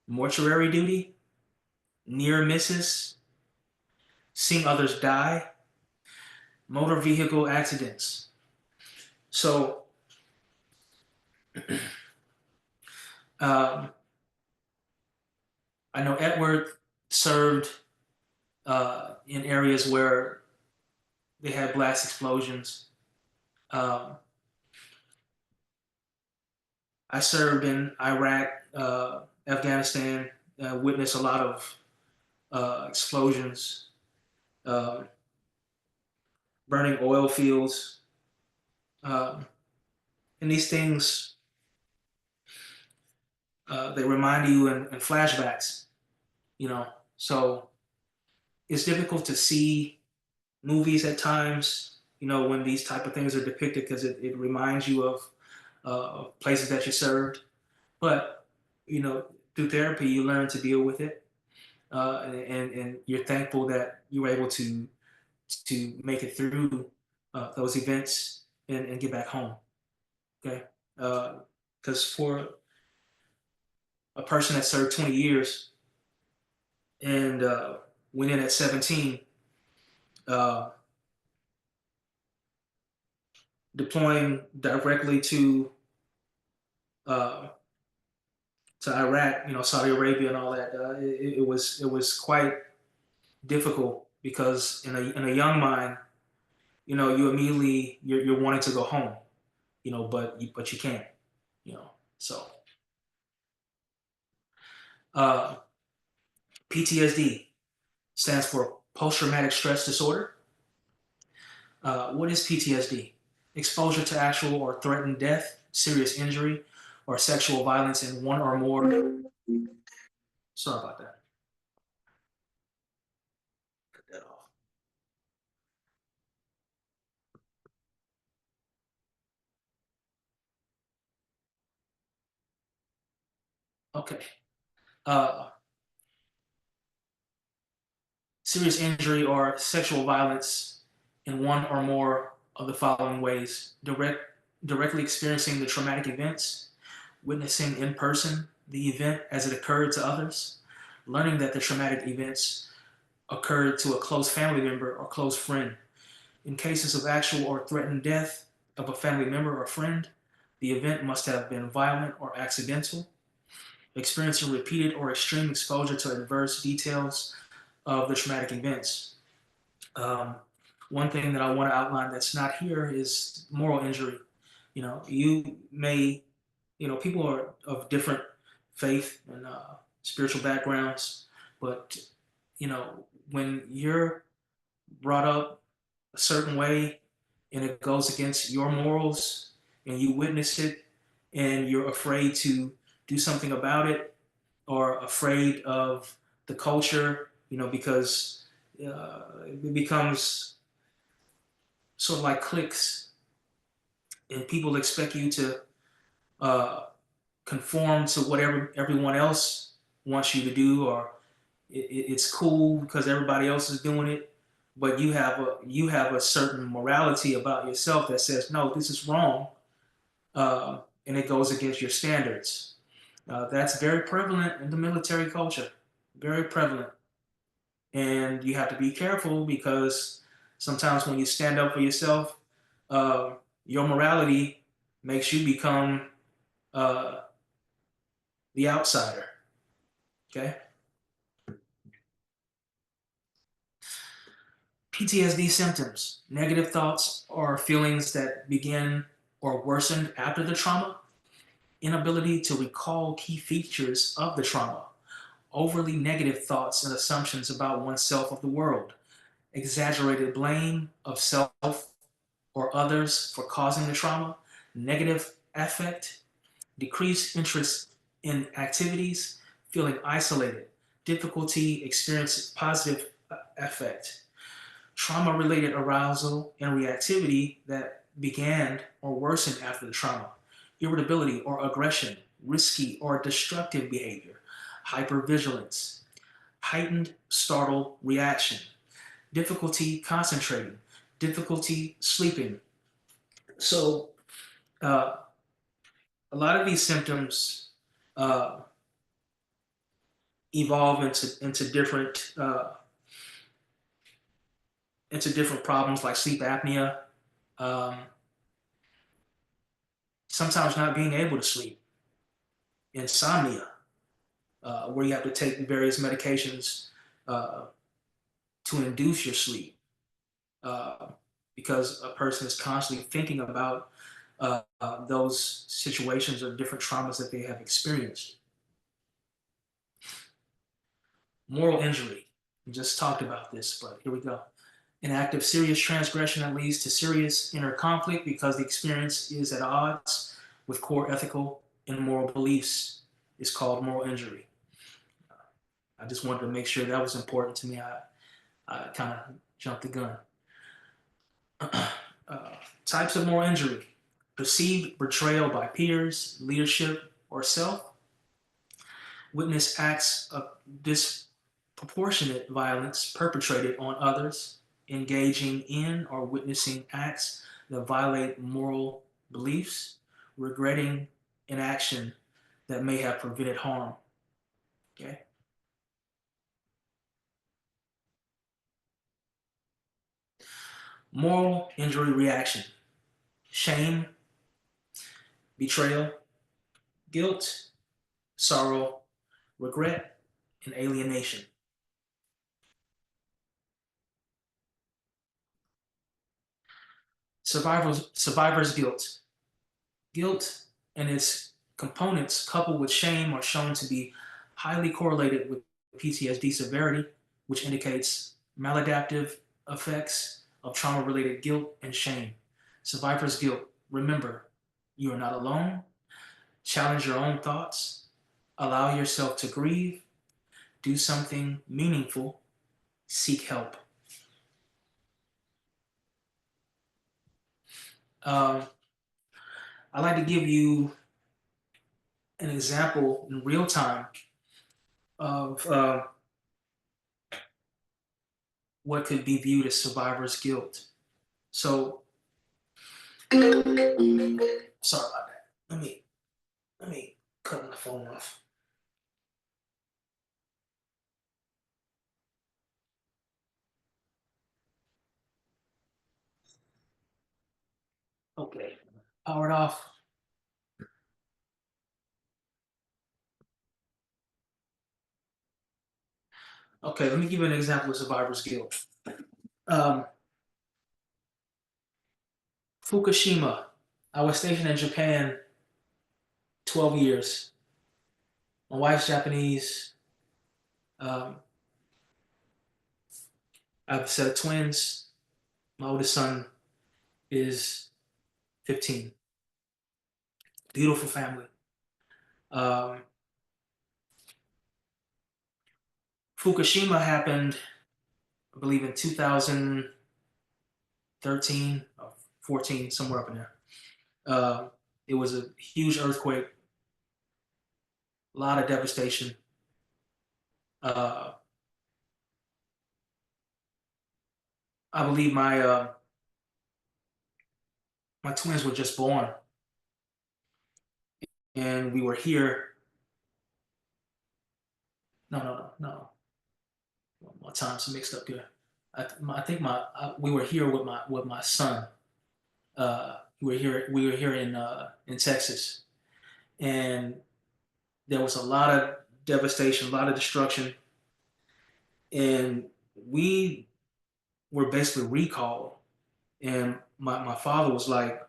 mortuary duty, near misses, seeing others die, motor vehicle accidents. So, um, I know Edward served in areas where they had blast explosions. Um, I served in Iraq, Afghanistan, witnessed a lot of explosions, uh, burning oil fields, um, and these things they remind you in flashbacks. So it's difficult to see movies at times. When these type of things are depicted, because it reminds you of places that you served. But through therapy, you learn to deal with it, and you're thankful that you were able to make it through those events and get back home. Okay, because for a person that served 20 years and went in at 17, uh, deploying directly uh, to Iraq, Saudi Arabia, and all that, it was quite difficult, because in a young mind, you immediately you're wanting to go home, but you can't, so uh, PTSD stands for post traumatic stress disorder. What is PTSD? Exposure to actual or threatened death, serious injury, or sexual violence in one or more. Sorry about that. Cut that off. Okay. Uh, Serious injury or sexual violence in one or more of the following ways: directly experiencing the traumatic events, witnessing in person the event as it occurred to others, learning that the traumatic events occurred to a close family member or close friend. In cases of actual or threatened death of a family member or friend, the event must have been violent or accidental. Experiencing repeated or extreme exposure to adverse details of the traumatic events. Um, One thing that I want to outline that's not here is moral injury. You may, people are of different faith, and spiritual backgrounds, but when you're brought up a certain way and it goes against your morals and you witness it and you're afraid to do something about it or afraid of the culture, because it becomes sort of like cliques and people expect you to uh, conform to whatever everyone else wants you to do, or it's cool because everybody else is doing it, but you have a certain morality about yourself that says no, this is wrong, and it goes against your standards. That's very prevalent in the military culture, very prevalent, and you have to be careful because sometimes when you stand up for yourself, uh, your morality makes you become uh, the outsider. Okay. PTSD symptoms, negative thoughts or feelings that begin or worsened after the trauma, inability to recall key features of the trauma, overly negative thoughts and assumptions about oneself of the world, exaggerated blame of self or others for causing the trauma, negative affect, decreased interest in activities, feeling isolated, difficulty experiencing positive affect, trauma-related arousal and reactivity that began or worsened after the trauma, irritability or aggression, risky or destructive behavior, hypervigilance, heightened startle reaction, difficulty concentrating, difficulty sleeping. So a lot of these symptoms uh, evolve into different problems like sleep apnea, um, sometimes not being able to sleep, insomnia, where you have to take various medications uh, to induce your sleep, uh, because a person is constantly thinking about those situations or different traumas that they have experienced. Moral injury. We just talked about this, but here we go. An act of serious transgression that leads to serious inner conflict because the experience is at odds with core ethical and moral beliefs is called moral injury. I just wanted to make sure that was important to me. I kind of jumped the gun. Types of moral injury: perceived betrayal by peers, leadership, or self, witness acts of disproportionate violence perpetrated on others, engaging in or witnessing acts that violate moral beliefs, regretting an action that may have prevented harm. Okay. Moral injury reaction: shame, betrayal, guilt, sorrow, regret, and alienation. Survivor's guilt. Guilt and its components, coupled with shame, are shown to be highly correlated with PTSD severity, which indicates maladaptive effects of trauma-related guilt and shame. Survivor's guilt. Remember, you are not alone. Challenge your own thoughts. Allow yourself to grieve. Do something meaningful. Seek help. Um, I'd like to give you an example in real time of what could be viewed as survivor's guilt. So, sorry about that. Let me cut my phone off. Okay, powered off. Okay, let me give you an example of survivor's guilt. Um, Fukushima. I was stationed in Japan 12 years. My wife's Japanese. I have a set of twins. My oldest son is 15. Beautiful family. Um, Fukushima happened, I believe, in 2013 or 14, somewhere up in there. It was a huge earthquake, a lot of devastation. Uh, I believe my twins were just born, and we were here. No. My time's mixed up here. I think we were here with my son. We were here in Texas, and there was a lot of devastation, a lot of destruction, and we were basically recalled. And my father was like,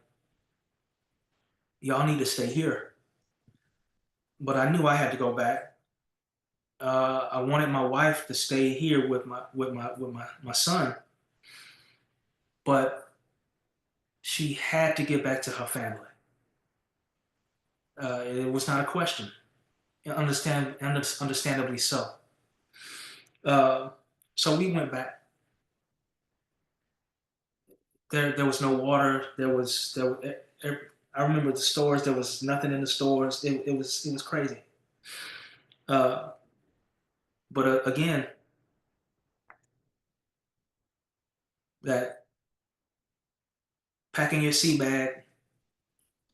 "Y'all need to stay here," but I knew I had to go back. I wanted my wife to stay here with my son, but she had to get back to her family. It was not a question. Understandably so. Uh, so we went back. There was no water. I remember the stores. There was nothing in the stores. It was crazy. Uh, but again, that packing your sea bag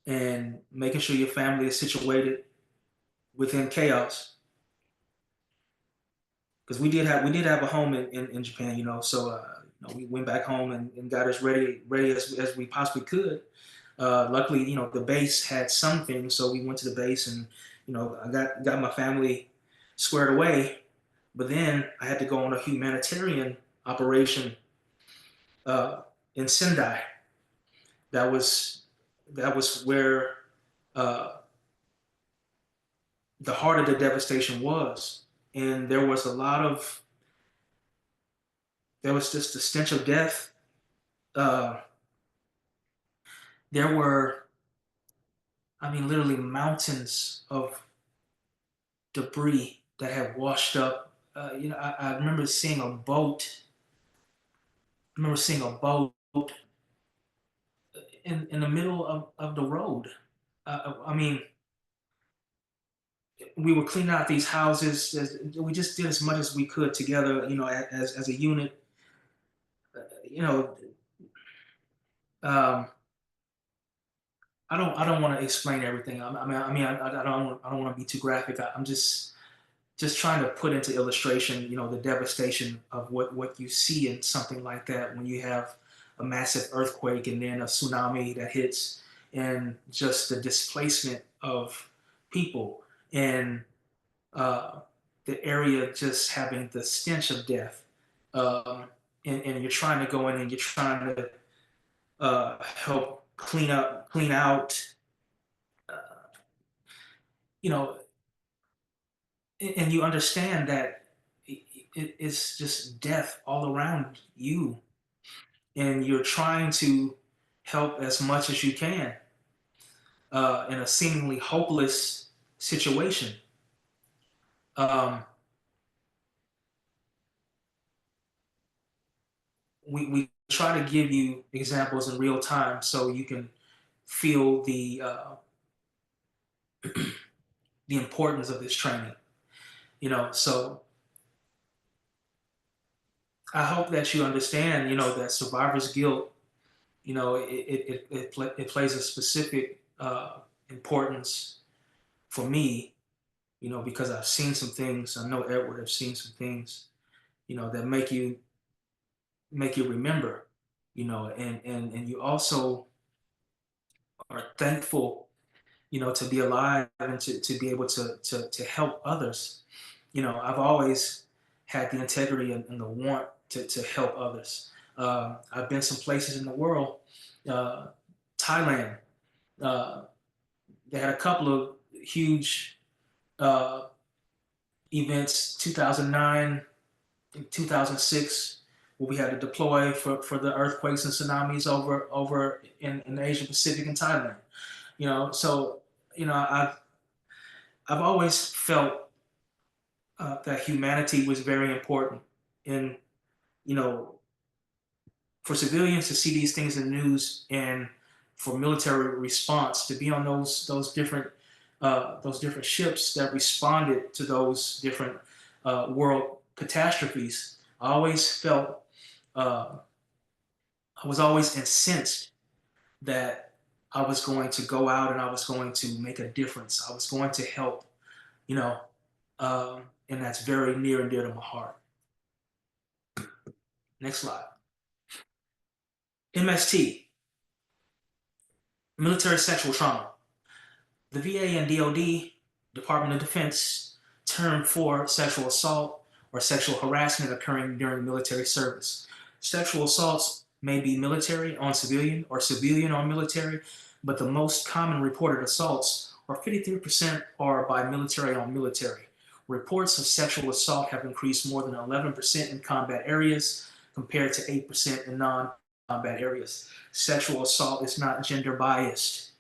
and making sure your family is situated within chaos. Because we did have a home in Japan, so we went back home and got us ready as we possibly could. Luckily, the base had some things, so we went to the base and I got my family squared away. But then I had to go on a humanitarian operation uh, in Sendai. That was where uh, the heart of the devastation was, and there was just the stench of death. Uh, there were, I mean, literally mountains of debris that had washed up. I remember seeing a boat. I remember seeing a boat in the middle of the road. I mean, we were cleaning out these houses. We just did as much as we could together, as a unit. You know, um, I don't want to explain everything. I don't want to be too graphic. I'm just trying to put into illustration, the devastation of what you see in something like that when you have a massive earthquake and then a tsunami that hits, and just the displacement of people, and the area just having the stench of death. Um, and you're trying to go in and you're trying to help clean out, uh, you know, and you understand that it's just death all around you, and you're trying to help as much as you can in a seemingly hopeless situation. Um, we try to give you examples in real time so you can feel the importance of this training. So I hope that you understand, that survivor's guilt, it plays a specific importance for me, because I've seen some things. I know Edward have seen some things, that make you remember, and you also are thankful, to be alive and to be able to help others. I've always had the integrity and the want to help others. I've been some places in the world, uh, Thailand. Uh, they had a couple of huge events 2009, 2006, where we had to deploy for the earthquakes and tsunamis over in the Asia Pacific and Thailand. So I've always felt that humanity was very important, and you know for civilians to see these things in the news, and for military response to be on those different ships that responded to those different world catastrophes. Uh, I was always incensed that I was going to go out and I was going to make a difference. I was going to help, you know, and that's very near and dear to my heart. Next slide. MST, military sexual trauma. The VA and DoD, Department of Defense, term for sexual assault or sexual harassment occurring during military service. Sexual assaults may be military on civilian or civilian on military, but the most common reported assaults, or 53%, are by military on military. Reports of sexual assault have increased more than 11% in combat areas compared to 8% in non-combat areas. Sexual assault is not gender biased.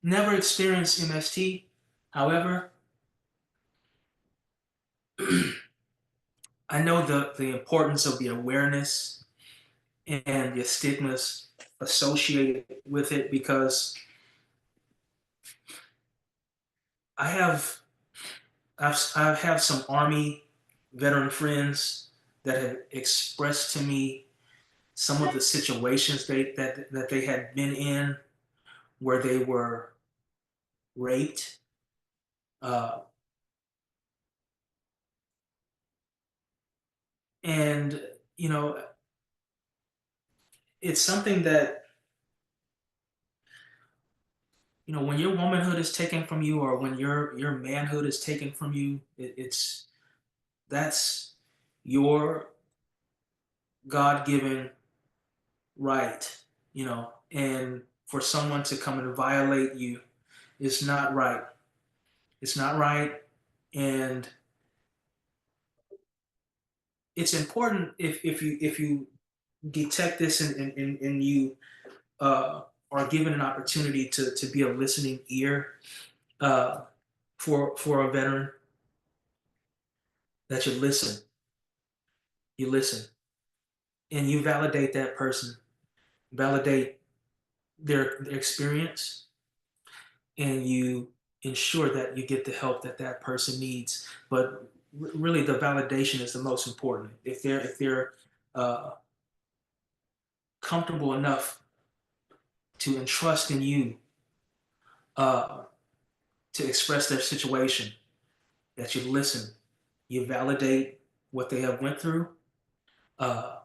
Never experienced MST. However, I know the importance of the awareness and the stigmas associated with it, because I have I've had some Army veteran friends that have expressed to me some of the situations that they had been in, where they were raped, uh, and you know it's something that, when your womanhood is taken from you, or when your manhood is taken from you, that's your God-given right, and for someone to come and violate you is not right. It's not right, and it's important, if you detect this, and you are given an opportunity to be a listening ear uh, for a veteran, that you listen, and you validate that person, validate their experience, and you ensure that you get the help that that person needs. But really, the validation is the most important. If they're uh, comfortable enough to entrust in you, uh, to express their situation, that you listen, you validate what they have went through. Uh,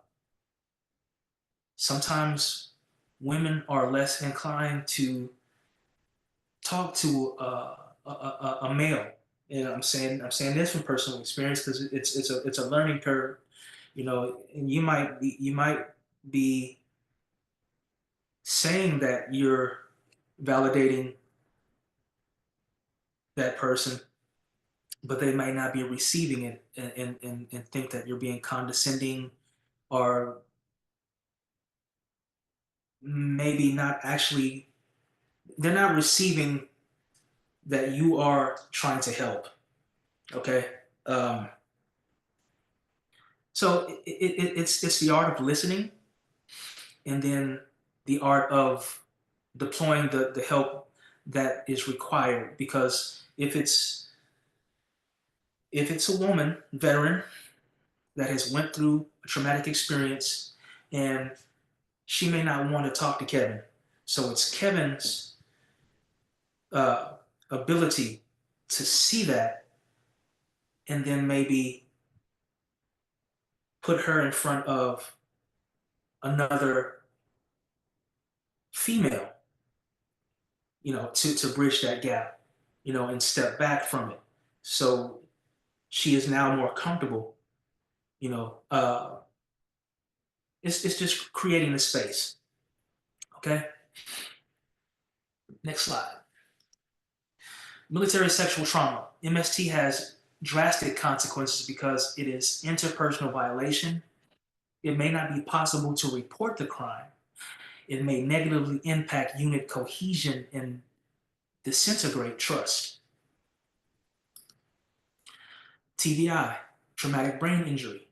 Sometimes women are less inclined to talk to a male. And I'm saying this from personal experience, because it's a learning curve, and you might be saying that you're validating that person, but they might not be receiving it, and think that you're being condescending, or maybe not actually, they're not receiving that you are trying to help. Okay. um, so it's the art of listening, and then the art of deploying the help that is required. Because if it's a woman veteran that has went through a traumatic experience, and she may not want to talk to Kevin, so it's Kevin's uh, ability to see that, and then maybe put her in front of another female, to bridge that gap, and step back from it. So she is now more comfortable, you know. It's just creating the space. Okay. Next slide. Military sexual trauma. MST has drastic consequences because it is interpersonal violation. It may not be possible to report the crime. It may negatively impact unit cohesion and disintegrate trust. TBI, traumatic brain injury.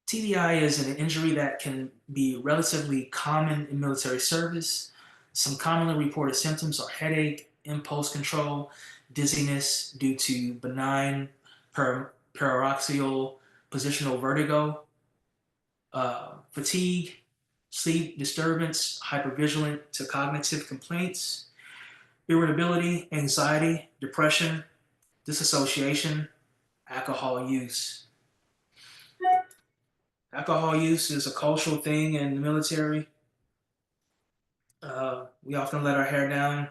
TBI is an injury that can be relatively common in military service. Some commonly reported symptoms are headache, impulse control, dizziness due to benign paroxysmal positional vertigo, fatigue, sleep disturbance, hypervigilant to cognitive complaints, irritability, anxiety, depression, disassociation, alcohol use. Alcohol use is a cultural thing in the military. We often let our hair down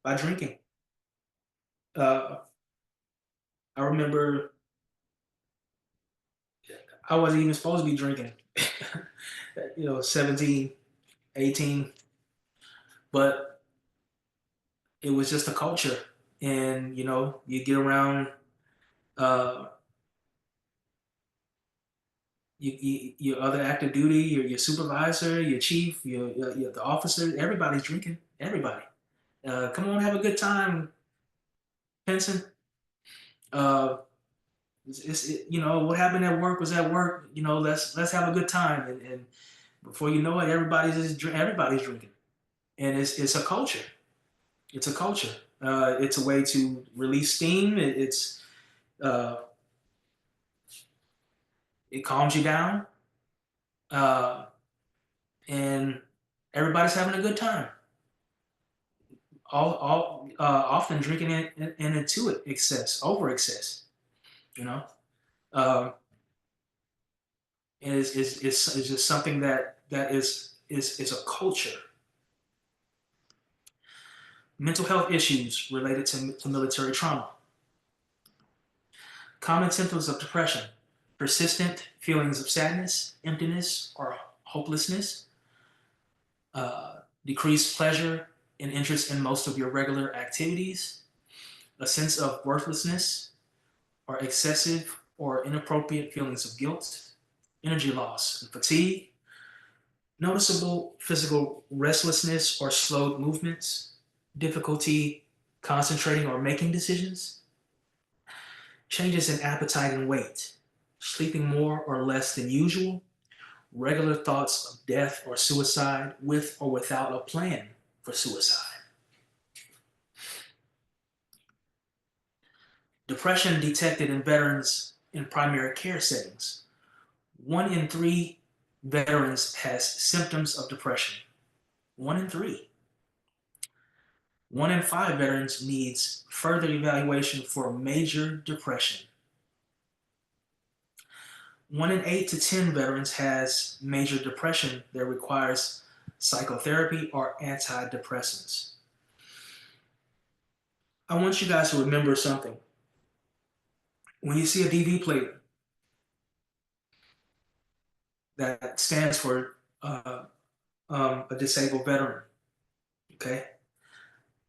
by drinking. Uh, I remember I wasn't even supposed to be drinking, 17, 18, but it was just a culture. And, you get around uh, your other active duty, your supervisor, your chief, the officer, everybody's drinking. Everybody. Come on, have a good time, Penson. Uh, what happened at work was at work. Let's have a good time, and before you know it, everybody's drinking, and it's a culture. It's a culture. It's a way to release steam. Uh, it calms you down, uh, and everybody's having a good time. All often drinking it and into it excess, over excess. You know, uh, it's just something that is a culture. Mental health issues related to military trauma. Common symptoms of depression: persistent feelings of sadness, emptiness, or hopelessness, decreased pleasure and interest in most of your regular activities, a sense of worthlessness, or excessive or inappropriate feelings of guilt, energy loss and fatigue, noticeable physical restlessness or slowed movements, difficulty concentrating or making decisions, changes in appetite and weight, sleeping more or less than usual, regular thoughts of death or suicide with or without a plan for suicide. Depression detected in veterans in primary care settings. 1 in 3 veterans has symptoms of depression. 1 in 3. 1 in 5 veterans needs further evaluation for major depression. 1 in 8 to 10 veterans has major depression that requires psychotherapy or antidepressants. I want you guys to remember something. When you see a DV plate that stands for a disabled veteran, okay?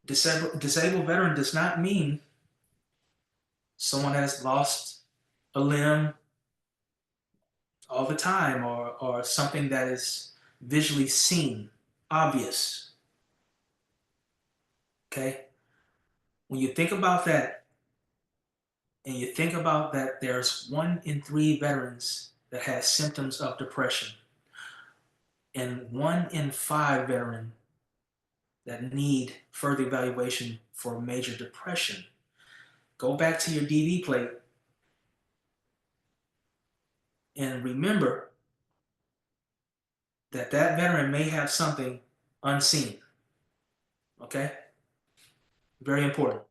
Disabled veteran does not mean someone has lost a limb all the time or something that is visually seen, obvious, okay? When you think about that, and you think about that there's 1 in 3 veterans that has symptoms of depression, and 1 in 5 veterans that need further evaluation for major depression, go back to your DV plate and remember that that veteran may have something unseen. Okay? Very important.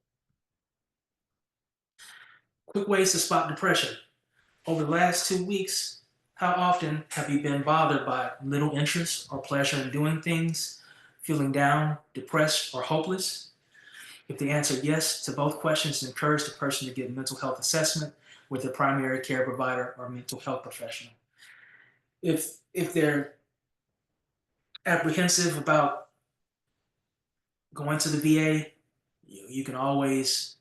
Quick ways to spot depression. Over the last 2 weeks, how often have you been bothered by little interest or pleasure in doing things, feeling down, depressed, or hopeless? If the answer yes to both questions, encourage the person to get mental health assessment with a primary care provider or mental health professional. If they're apprehensive about going to the VA, you can always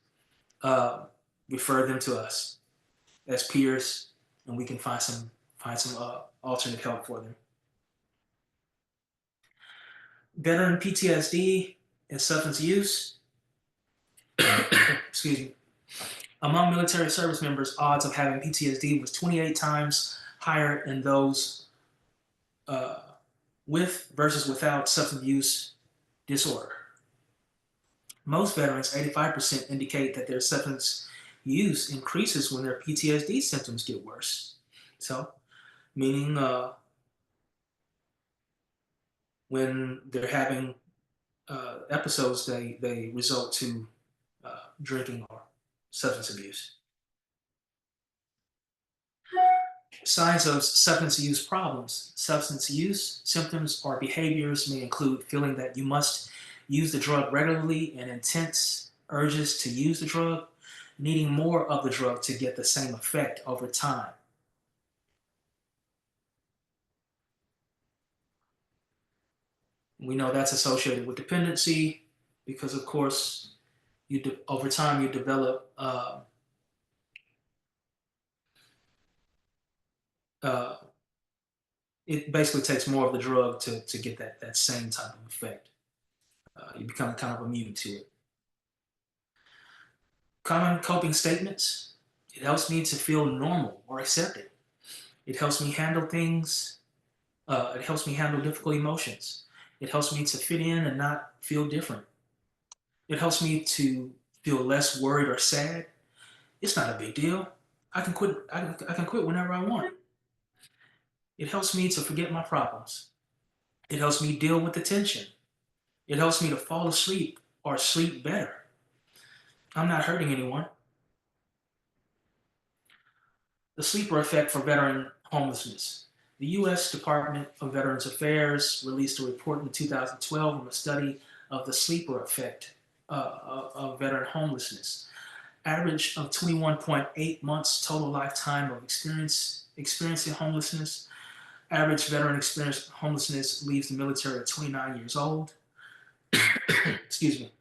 refer them to us as peers, and we can find some alternate help for them. Veteran PTSD and substance use. Excuse me. Among military service members, odds of having PTSD was 28 times higher in those with versus without substance use disorder. Most veterans, 85%, indicate that their substance use increases when their PTSD symptoms get worse. So, meaning when they're having episodes, they result to drinking or substance abuse. Signs of substance use problems. Substance use symptoms or behaviors may include feeling that you must use the drug regularly and intense urges to use the drug, needing more of the drug to get the same effect over time. We know that's associated with dependency because, of course, over time you develop it basically takes more of the drug to get that same type of effect. You become kind of immune to it. Common coping statements. It helps me to feel normal or accepted. It helps me handle things. It helps me handle difficult emotions. It helps me to fit in and not feel different. It helps me to feel less worried or sad. It's not a big deal. I can quit. I can quit whenever I want. It helps me to forget my problems. It helps me deal with the tension. It helps me to fall asleep or sleep better. I'm not hurting anyone. The sleeper effect for veteran homelessness. The U.S. Department of Veterans Affairs released a report in 2012 on a study of the sleeper effect of veteran homelessness. Average of 21.8 months total lifetime of experiencing homelessness. Average veteran experiencing homelessness leaves the military at 29 years old. Excuse me.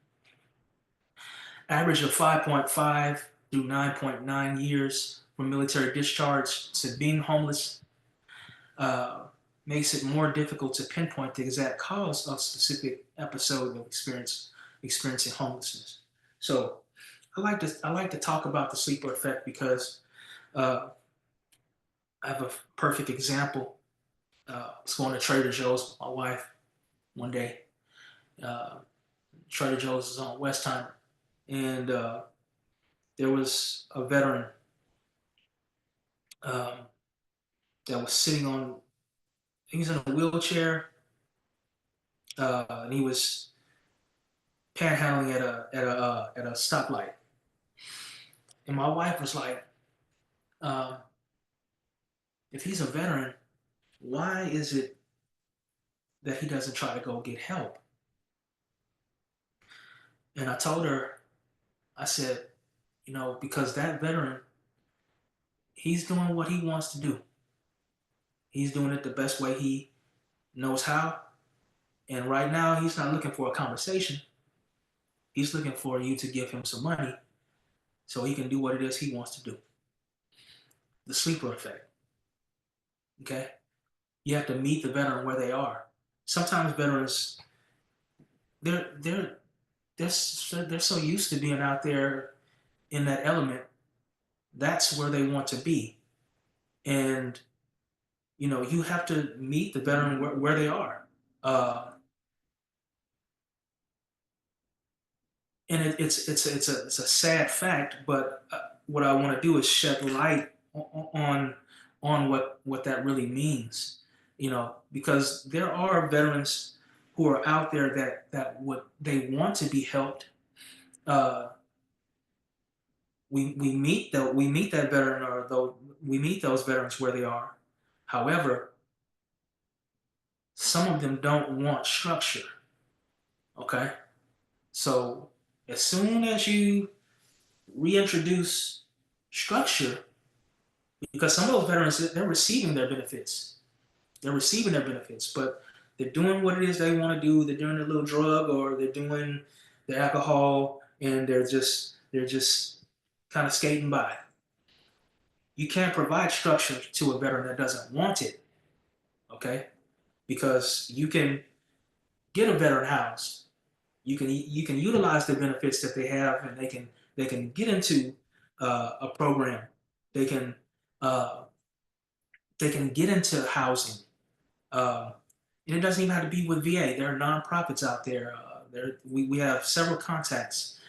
Average of 5.5 through 9.9 years from military discharge to being homeless makes it more difficult to pinpoint the exact cause of specific episode of experiencing homelessness. So I like to talk about the sleeper effect because I have a perfect example. I was going to Trader Joe's with my wife one day. Uh, Trader Joe's is on Westheimer, and there was a veteran um, that was sitting on. He was in a wheelchair, and he was panhandling at a stoplight. And my wife was like, uh, "If he's a veteran, why is it that he doesn't try to go get help?" And I told her, I said, because that veteran, he's doing what he wants to do. He's doing it the best way he knows how. And right now, he's not looking for a conversation. He's looking for you to give him some money so he can do what it is he wants to do. The sleeper effect. Okay? You have to meet the veteran where they are. Sometimes veterans, they're they're so used to being out there in that element. That's where they want to be. And you have to meet the veteran where they are. Uh, and it's a sad fact, but what I want to do is shed light on what that really means, because there are veterans who are out there that they want to be helped. Uh, we meet that veteran, or though we meet those veterans where they are. However, some of them don't want structure. Okay, so as soon as you reintroduce structure, because some of those veterans, they're receiving their benefits, but They're doing what it is they want to do. They're doing a little drug or they're doing the alcohol, and they're just kind of skating by. You can't provide structure to a veteran that doesn't want it, okay? Because you can get a veteran housed. You can utilize the benefits that they have, and they can get into a program. They can uh, they can get into housing. Uh, and it doesn't even have to be with VA. There are nonprofits out there. We have several contacts,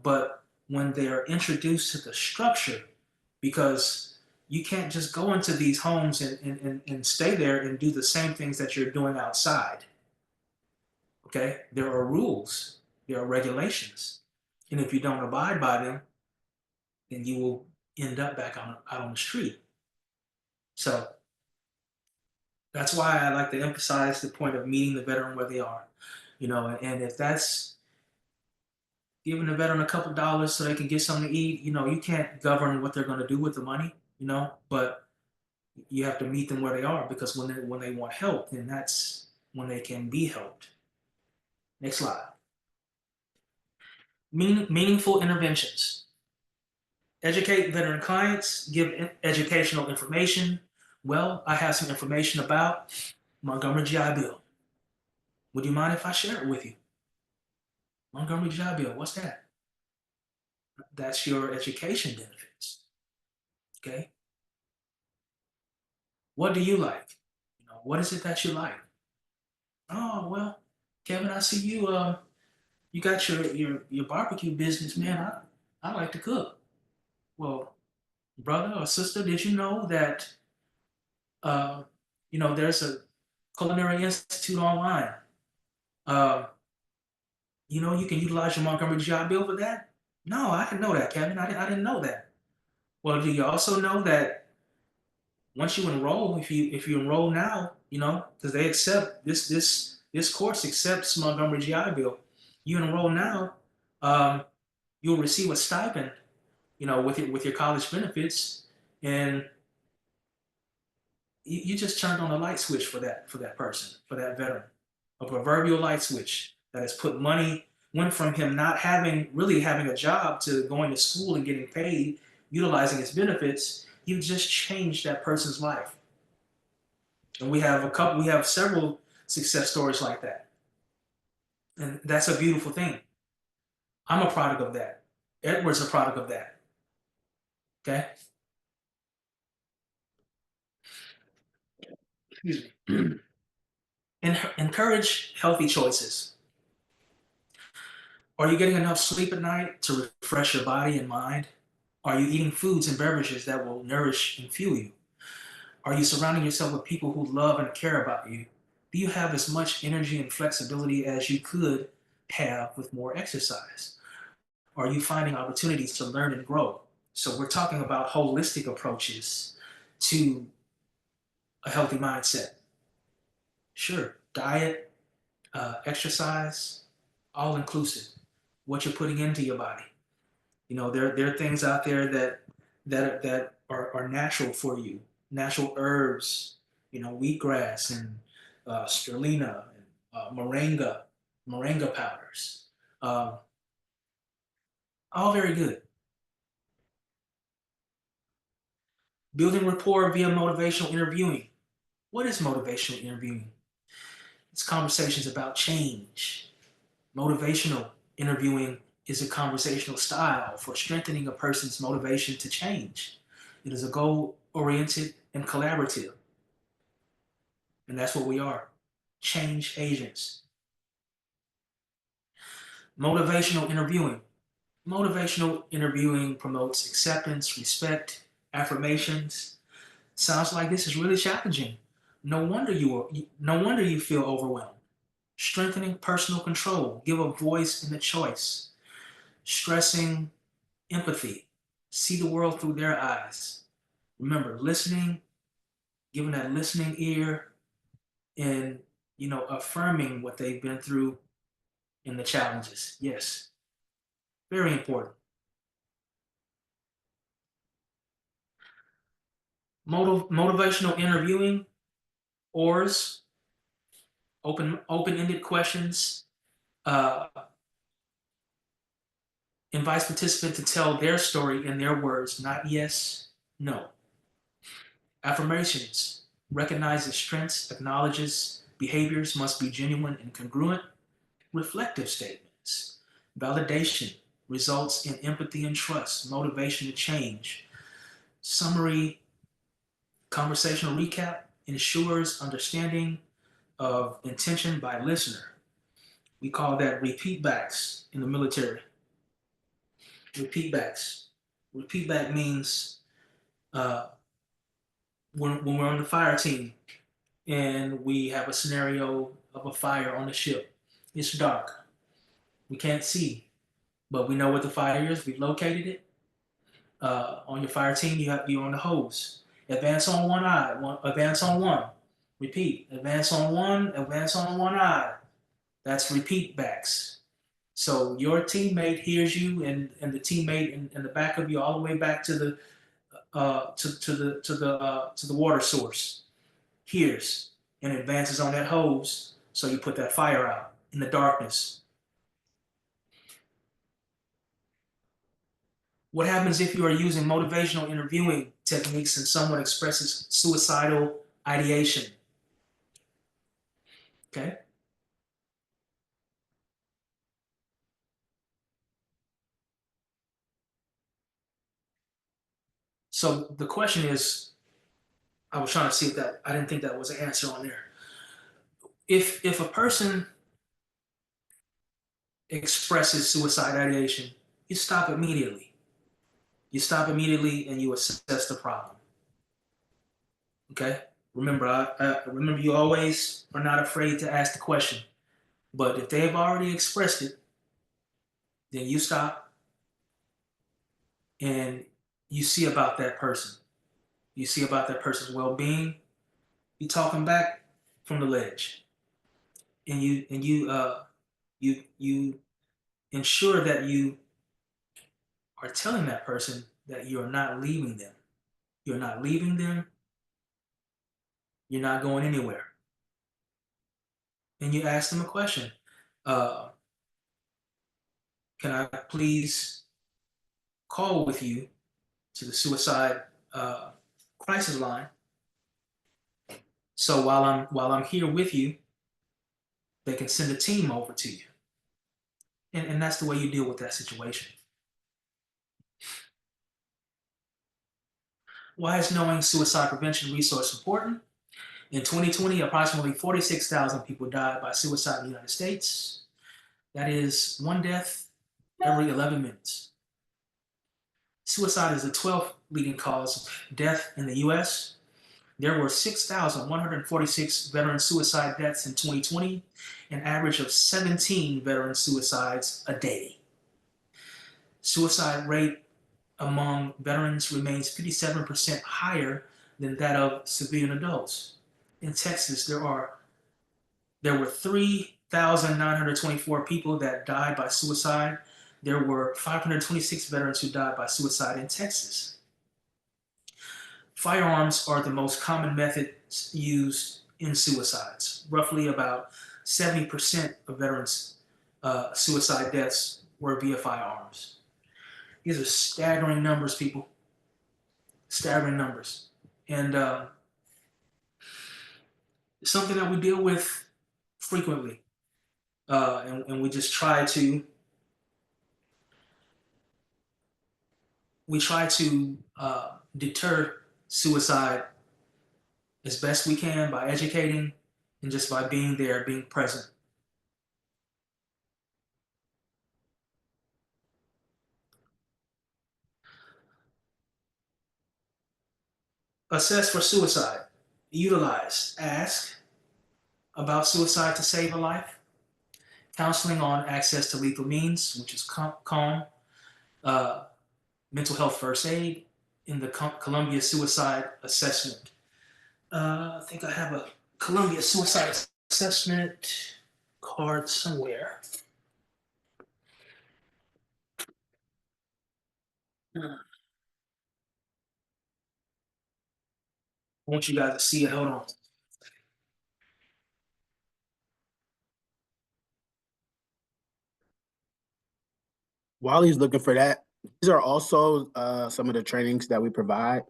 but when they are introduced to the structure, because you can't just go into these homes and stay there and do the same things that you're doing outside. Okay? There are rules, there are regulations. And if you don't abide by them, then you will end up back out on the street. So that's why I like to emphasize the point of meeting the veteran where they are. And if that's giving the veteran a couple dollars so they can get something to eat, you can't govern what they're going to do with the money, but you have to meet them where they are, because when they want help, then that's when they can be helped. Next slide. Meaningful interventions. Educate veteran clients, give educational information. Well, I have some information about Montgomery GI Bill. Would you mind if I share it with you? Montgomery GI Bill, what's that? That's your education benefits. Okay. What do you like? What is it that you like? Oh, well, Kevin, I see you you got your barbecue business, man. I like to cook. Well, brother or sister, did you know that uh, there's a culinary institute online? Uh, you can utilize your Montgomery GI Bill for that? No, I didn't know that, Kevin. I didn't know that. Well, do you also know that once you enroll, if you enroll now, because they accept this course accepts Montgomery GI Bill. You enroll now, um, you'll receive a stipend, with your college benefits, and you just turned on a light switch for that person, for that veteran, a proverbial light switch that has put money, went from him not really having a job to going to school and getting paid, utilizing his benefits. You just changed that person's life. And we have several success stories like that. And that's a beautiful thing. I'm a product of that. Edward's a product of that. Okay? Excuse me. Encourage healthy choices. Are you getting enough sleep at night to refresh your body and mind? Are you eating foods and beverages that will nourish and fuel you? Are you surrounding yourself with people who love and care about you? Do you have as much energy and flexibility as you could have with more exercise? Are you finding opportunities to learn and grow? So we're talking about holistic approaches to a healthy mindset. Sure, diet, exercise, all inclusive. What you're putting into your body. There are things out there that are natural for you. Natural herbs, wheatgrass and spirulina and moringa powders. Um, all very good. Building rapport via motivational interviewing. What is motivational interviewing? It's conversations about change. Motivational interviewing is a conversational style for strengthening a person's motivation to change. It is a goal-oriented and collaborative, and that's what we are, change agents. Motivational interviewing. Motivational interviewing promotes acceptance, respect, affirmations. Sounds like this is really challenging. No wonder you feel overwhelmed. Strengthening personal control. Give a voice and a choice. Stressing empathy. See the world through their eyes. Remember, listening, giving that listening ear, and affirming what they've been through and the challenges. Yes, very important. Motivational interviewing, ORS, open-ended questions. Invites participant to tell their story in their words, not yes, no. Affirmations recognizes strengths, acknowledges behaviors must be genuine and congruent. Reflective statements. Validation results in empathy and trust, motivation to change. Summary, conversational recap ensures understanding of intention by listener. We call that repeat backs in the military. Repeat backs. Repeat back means when we're on the fire team and we have a scenario of a fire on the ship, it's dark. We can't see, but we know what the fire is. We've located it. On your fire team, you're on the hose. Advance on one eye. Advance on one. Repeat. Advance on one. Advance on one eye. That's repeat backs. So your teammate hears you, and the teammate in the back of you, all the way back to the water source, hears and advances on that hose. So you put that fire out in the darkness. What happens if you are using motivational interviewing techniques and someone expresses suicidal ideation? Okay. So the question is, I was trying to see if that, I didn't think that was an answer on there. If a person expresses suicide ideation, you stop immediately. You stop immediately and you assess the problem. Okay? Remember, remember you always are not afraid to ask the question. But if they've already expressed it, then you stop and you see about that person. You see about that person's well-being. You talk them back from the ledge, and you ensure that you are telling that person that you are not leaving them. You're not leaving them. You're not going anywhere. And you ask them a question. Can I please call with you to the suicide crisis line? So while I'm here with you, they can send a team over to you. And that's the way you deal with that situation. Why is knowing suicide prevention resource important? In 2020, approximately 46,000 people died by suicide in the United States. That is one death every 11 minutes. Suicide is the 12th leading cause of death in the US. There were 6,146 veteran suicide deaths in 2020, an average of 17 veteran suicides a day. Suicide rate among veterans remains 57% higher than that of civilian adults. In Texas, there were 3,924 people that died by suicide. There were 526 veterans who died by suicide in Texas. Firearms are the most common method used in suicides. Roughly about 70% of veterans' suicide deaths were via firearms. These are staggering numbers, people. Staggering numbers. And something that we deal with frequently. And we just try to deter suicide as best we can by educating and just by being there, being present. Assess for suicide. Utilize. Ask about suicide to save a life. Counseling on access to lethal means, which is CALM. Mental health first aid in the Columbia Suicide Assessment. I think I have a Columbia Suicide Assessment card somewhere. I want you guys to see it. Hold on. While he's looking for that, these are also some of the trainings that we provide.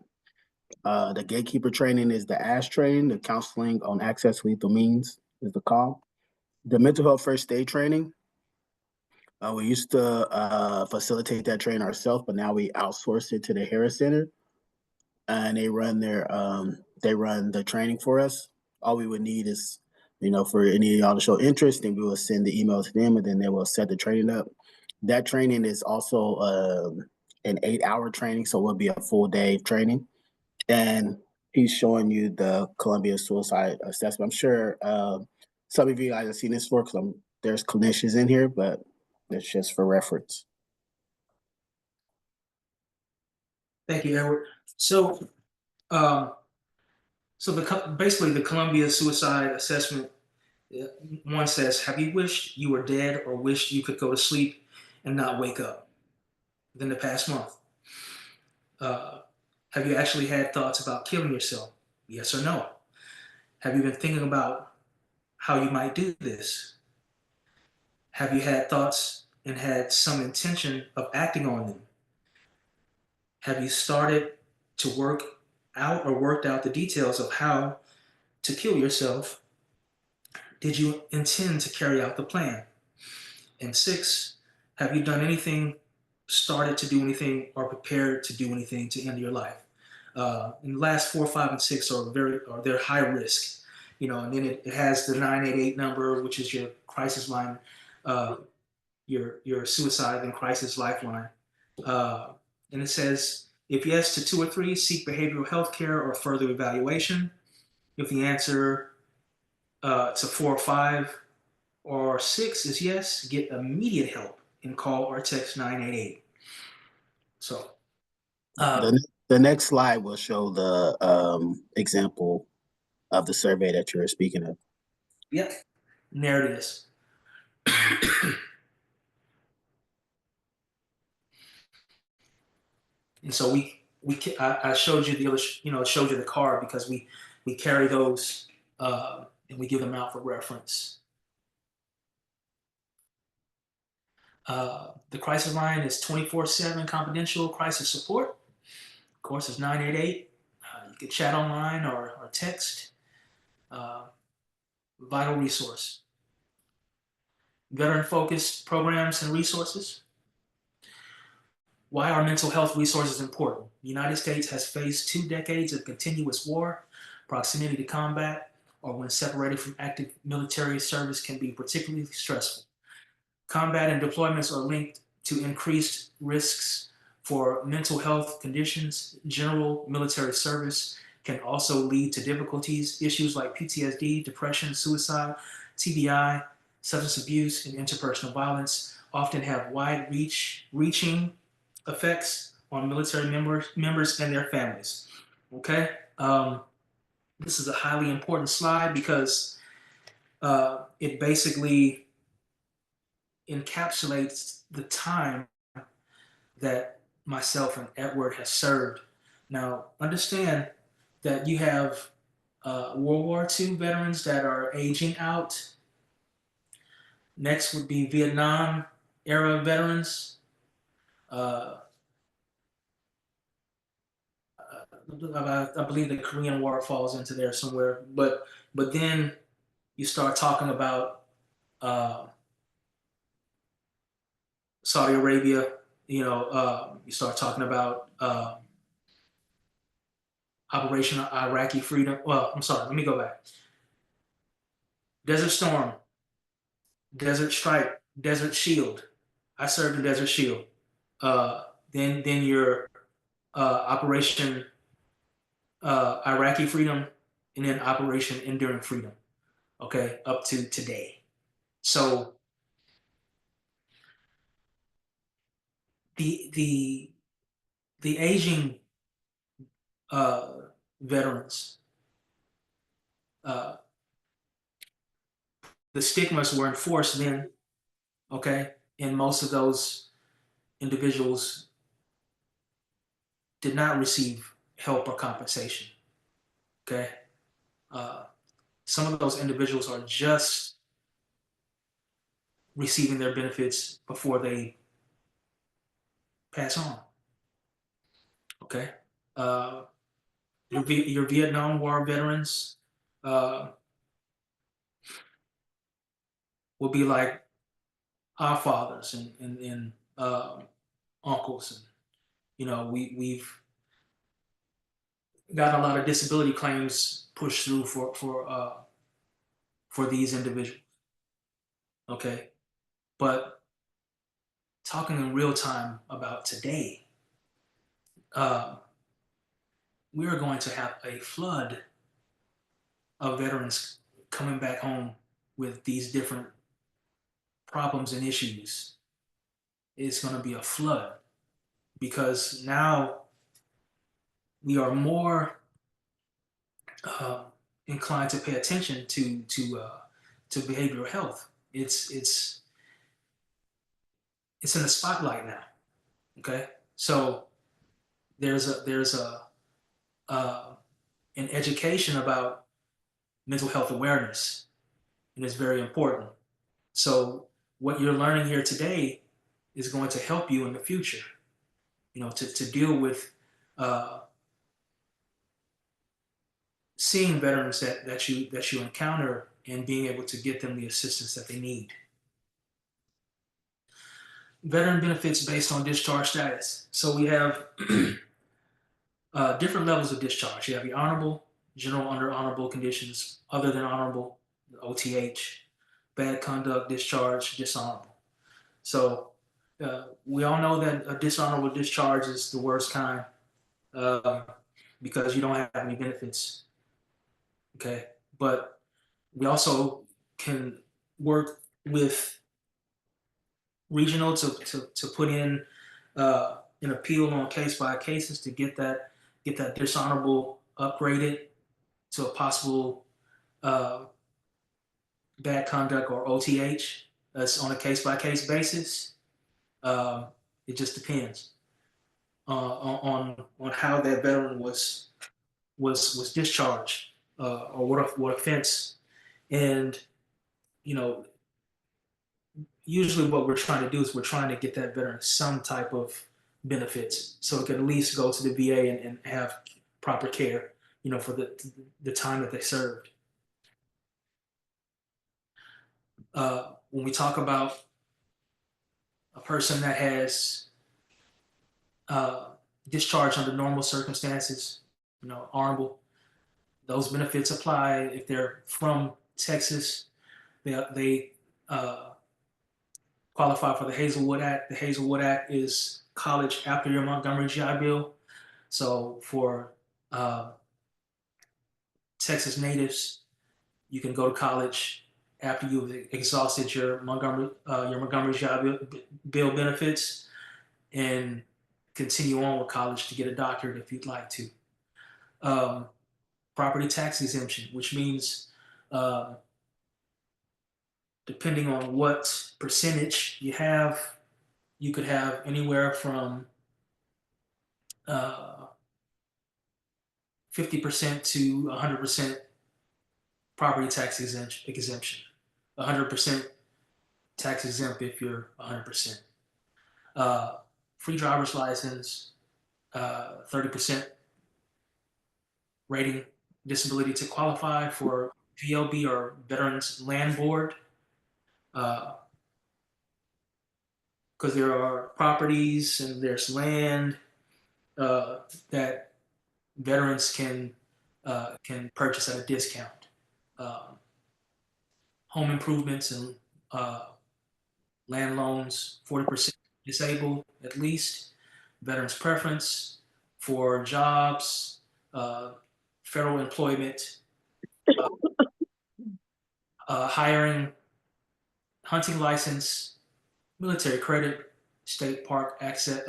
The gatekeeper training is the ASH training, the counseling on access to lethal means is the call. The mental health first aid training, we used to facilitate that training ourselves, but now we outsource it to the Harris Center, and they run the training for us. All we would need is, for any of y'all to show interest, and we will send the email to them, and then they will set the training up. That training is also an 8-hour training, so it will be a full day training. And he's showing you the Columbia Suicide Assessment. I'm sure some of you guys have seen this before because there's clinicians in here, but it's just for reference. Thank you, Edward. So, basically the Columbia Suicide Assessment, one says, have you wished you were dead or wished you could go to sleep and not wake up within the past month? Have you actually had thoughts about killing yourself? Yes or no? Have you been thinking about how you might do this? Have you had thoughts and had some intention of acting on them? Have you started to work out or worked out the details of how to kill yourself? Did you intend to carry out the plan? And 6, have you done anything, started to do anything, or prepared to do anything to end your life? And the last 4, 5, and 6 they're high risk, and then it has the 988 number, which is your crisis line, your suicide and crisis lifeline. And it says, if yes to 2 or 3, seek behavioral health care or further evaluation. If the answer to 4 or 5 or 6 is yes, get immediate help and call or text 988. So the next slide will show the example of the survey that you were speaking of. Yep, there it is. And so I showed you showed you the card because we carry those and we give them out for reference. The crisis line is 24/7 confidential crisis support. Of course, it's 988. You can chat online or text. Vital resource. Veteran-focused programs and resources. Why are mental health resources important? The United States has faced 2 decades of continuous war. Proximity to combat or when separated from active military service can be particularly stressful. Combat and deployments are linked to increased risks for mental health conditions. General military service can also lead to difficulties, issues like PTSD, depression, suicide, TBI, substance abuse, and interpersonal violence often have wide-reaching effects on military members and their families. Okay, this is a highly important slide because it basically encapsulates the time that myself and Edward has served. Now, understand that you have World War II veterans that are aging out. Next would be Vietnam era veterans. I believe the Korean War falls into there somewhere, but then you start talking about Saudi Arabia. You start talking about Operation Iraqi Freedom. Well, I'm sorry. Let me go back. Desert Storm, Desert Strike, Desert Shield. I served in Desert Shield. Then your Operation Iraqi Freedom, and then Operation Enduring Freedom. Okay, up to today. So the aging veterans, the stigmas were enforced then. Okay, and most of those individuals did not receive help or compensation. Okay, some of those individuals are just receiving their benefits before they pass on. Okay, your Vietnam War veterans uh, will be like our fathers and uncles, and we've got a lot of disability claims pushed through for these individuals. Okay, but talking in real time about today, uh, we are going to have a flood of veterans coming back home with these different problems and issues. It's going to be a flood because now we are more uh, inclined to pay attention to behavioral health. It's in the spotlight now. Okay, so there's a uh, an education about mental health awareness, and it's very important. So what you're learning here today is going to help you in the future, to deal with uh, seeing veterans that you encounter and being able to get them the assistance that they need. Veteran benefits based on discharge status. So we have different levels of discharge. You have your honorable, general under honorable conditions, other than honorable, OTH, bad conduct, discharge, dishonorable. So we all know that a dishonorable discharge is the worst kind uh, because you don't have any benefits. Okay, but we also can work with regional to put in an appeal on case by cases to get that dishonorable upgraded to a possible uh, bad conduct or OTH. That's on a case by case basis. Uh, it just depends on how that veteran was discharged or what offense. And you know, usually what we're trying to do is we're trying to get that veteran some type of benefits so it can at least go to the VA and have proper care, for the time that they served. When we talk about a person that has uh, discharged under normal circumstances, honorable, those benefits apply if they're from Texas. They qualify for the Hazelwood Act. The Hazelwood Act is college after your Montgomery GI Bill. So for uh, Texas natives, you can go to college after you've exhausted your Montgomery GI Bill benefits and continue on with college to get a doctorate if you'd like to. Um, Property tax exemption, which means uh, depending on what percentage you have, you could have anywhere from 50% to 100% property tax exemption. 100% tax exempt if you're 100%. Free driver's license, 30% rating disability to qualify for VLB or Veterans Land Board, because there are properties and there's land that veterans can purchase at a discount. Um, Home improvements and land loans, 40% disabled at least. Veterans preference for jobs, federal employment, uh, hiring, hunting license, military credit, state park access,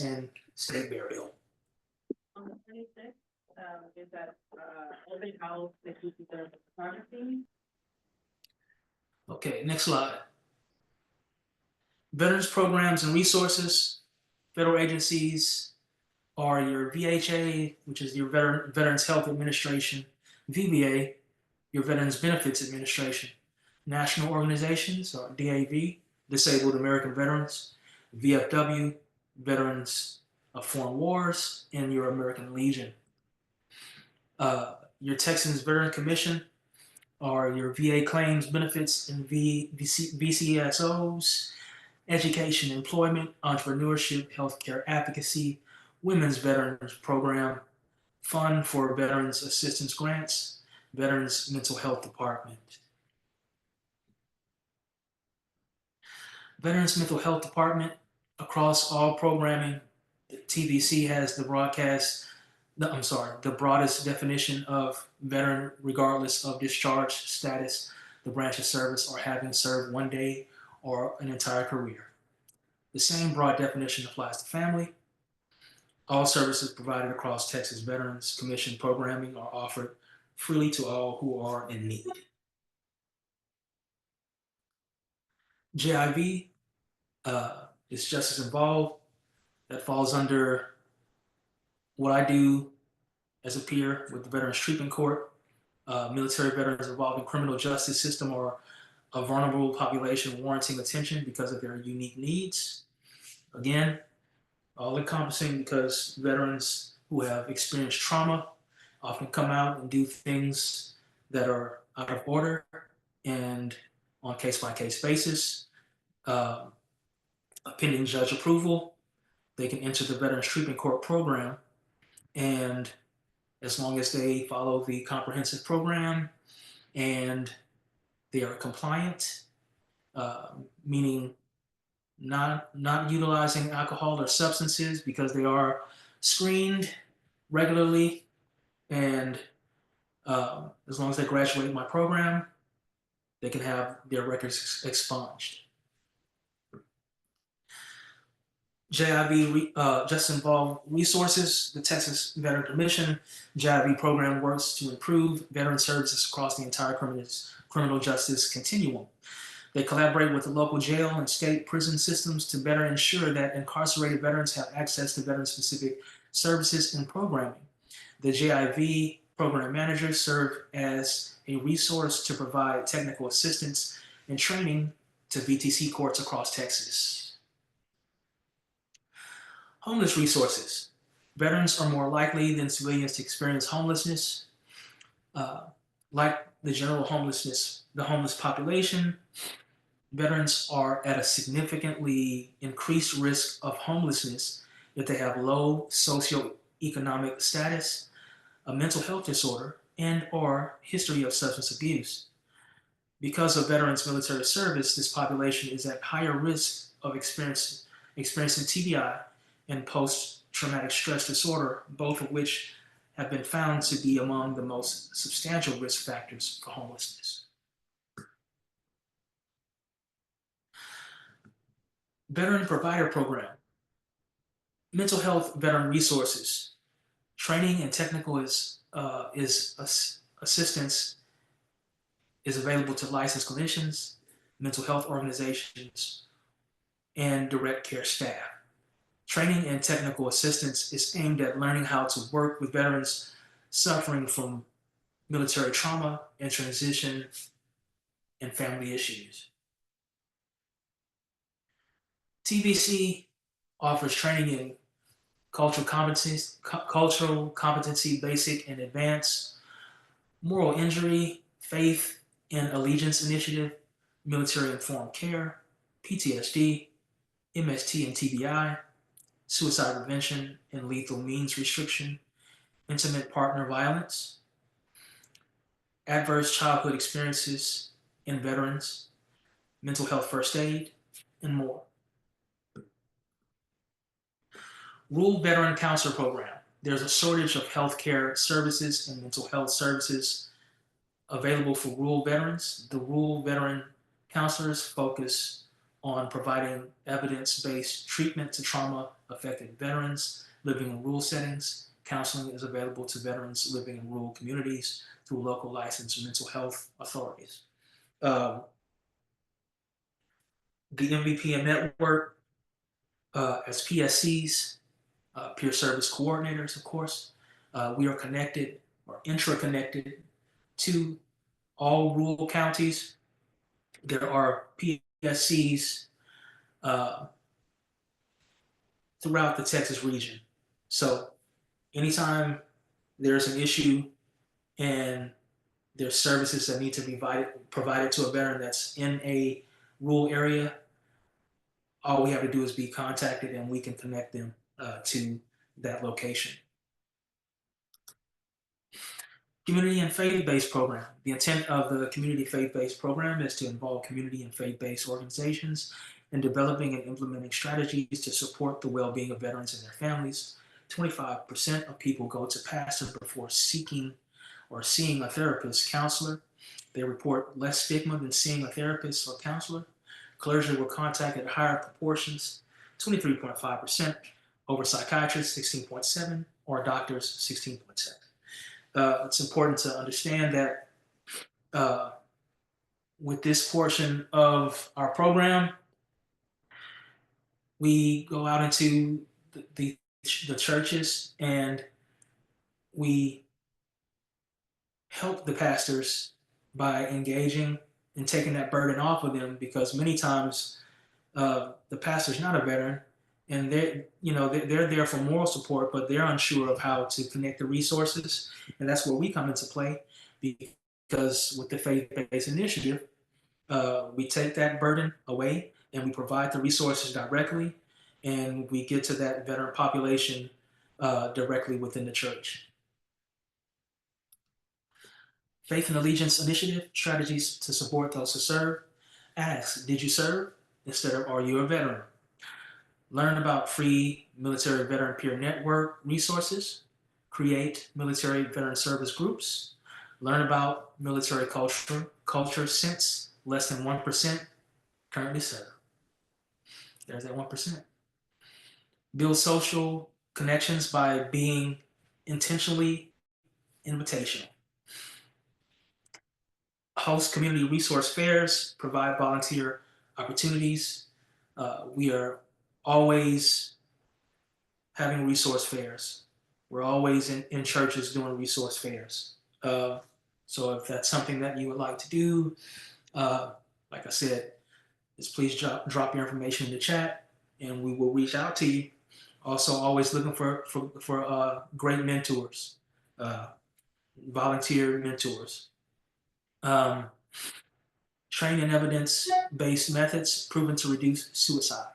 and state burial. On the 26th, is that open house that you consider photography? Okay, next slide. Veterans programs and resources. Federal agencies are your VHA, which is your Veterans Health Administration, VBA, your Veterans Benefits Administration, national organizations, or DAV, Disabled American Veterans, VFW, Veterans of Foreign Wars, and your American Legion. Your Texans Veteran Commission are your VA claims, benefits, and VCSOs, education, employment, entrepreneurship, healthcare advocacy, women's veterans program, fund for veterans assistance grants, veterans mental health department. Veterans Mental Health Department, across all programming, the TVC has the broadest definition of veteran regardless of discharge status, the branch of service, or having served one day or an entire career. The same broad definition applies to family. All services provided across Texas Veterans Commission programming are offered freely to all who are in need. JIV is Justice Involved. That falls under what I do as a peer with the Veterans Treatment Court. Military veterans involved in criminal justice system are a vulnerable population warranting attention because of their unique needs. Again, all encompassing because veterans who have experienced trauma often come out and do things that are out of order and on case-by-case basis. Pending judge approval, they can enter the Veterans Treatment Court program, and as long as they follow the comprehensive program and they are compliant, meaning not utilizing alcohol or substances, because they are screened regularly, and as long as they graduate my program, they can have their records expunged. JIV Justice Involved Resources, the Texas Veteran Commission JIV program works to improve veteran services across the entire criminal justice continuum. They collaborate with the local jail and state prison systems to better ensure that incarcerated veterans have access to veteran-specific services and programming. The JIV program managers serve as a resource to provide technical assistance and training to VTC courts across Texas. Homeless resources. Veterans are more likely than civilians to experience homelessness. Like the general homelessness, the homeless population, veterans are at a significantly increased risk of homelessness if they have low socioeconomic status, a mental health disorder, and/or history of substance abuse. Because of veterans' military service, this population is at higher risk of experiencing TBI and post-traumatic stress disorder, both of which have been found to be among the most substantial risk factors for homelessness. Veteran Provider Program. Mental health veteran resources. Training and technical assistance is available to licensed clinicians, mental health organizations, and direct care staff. Training and technical assistance is aimed at learning how to work with veterans suffering from military trauma and transition and family issues. TVC offers training in cultural competency, basic and advanced, moral injury, faith and allegiance initiative, military informed care, PTSD, MST and TBI, suicide prevention and lethal means restriction, intimate partner violence, adverse childhood experiences in veterans, mental health first aid, and more. Rural Veteran Counselor Program. There's a shortage of healthcare services and mental health services available for rural veterans. The rural veteran counselors focus on providing evidence-based treatment to trauma-affected veterans living in rural settings. Counseling is available to veterans living in rural communities through local licensed mental health authorities. The MVPM network, as PSCs, peer service coordinators, of course, we are connected or intra-connected to all rural counties. There are PSCs throughout the Texas region. So anytime there's an issue and there's services that need to be provided to a veteran that's in a rural area, all we have to do is be contacted and we can connect them to that location. Community and faith-based program. The intent of the community faith-based program is to involve community and faith-based organizations in developing and implementing strategies to support the well-being of veterans and their families. 25% of people go to pastor before seeking or seeing a therapist, counselor. They report less stigma than seeing a therapist or counselor. Clergy were contacted at higher proportions, 23.5%, over psychiatrists, 16.7%, or doctors, 16.7%. It's important to understand that with this portion of our program, we go out into the churches and we help the pastors by engaging and taking that burden off of them, because many times the pastor's not a veteran and they're there for moral support, but they're unsure of how to connect the resources, and that's where we come into play. Because with the faith-based initiative, we take that burden away and we provide the resources directly, and we get to that veteran population directly within the church. Faith and Allegiance Initiative, strategies to support those who serve. Ask, did you serve? Instead of, are you a veteran? Learn about free military veteran peer network resources. Create military veteran service groups. Learn about military culture since less than 1% currently serve. There's that 1%. Build social connections by being intentionally invitational. Host community resource fairs, provide volunteer opportunities. We are always having resource fairs. We're always in churches doing resource fairs. So if that's something that you would like to do, like I said, just please drop your information in the chat and we will reach out to you. Also, always looking for great mentors, volunteer mentors. Train in evidence-based methods proven to reduce suicide.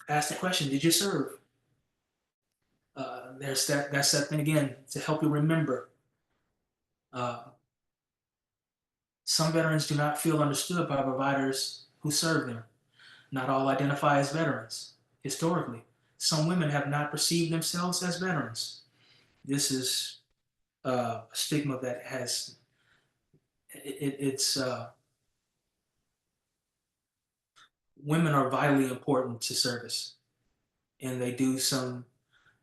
Ask the question, did you serve? That's that thing again, to help you remember. Some veterans do not feel understood by providers who serve them. Not all identify as veterans. Historically, some women have not perceived themselves as veterans. This is a stigma that has, women are vitally important to service, and they do some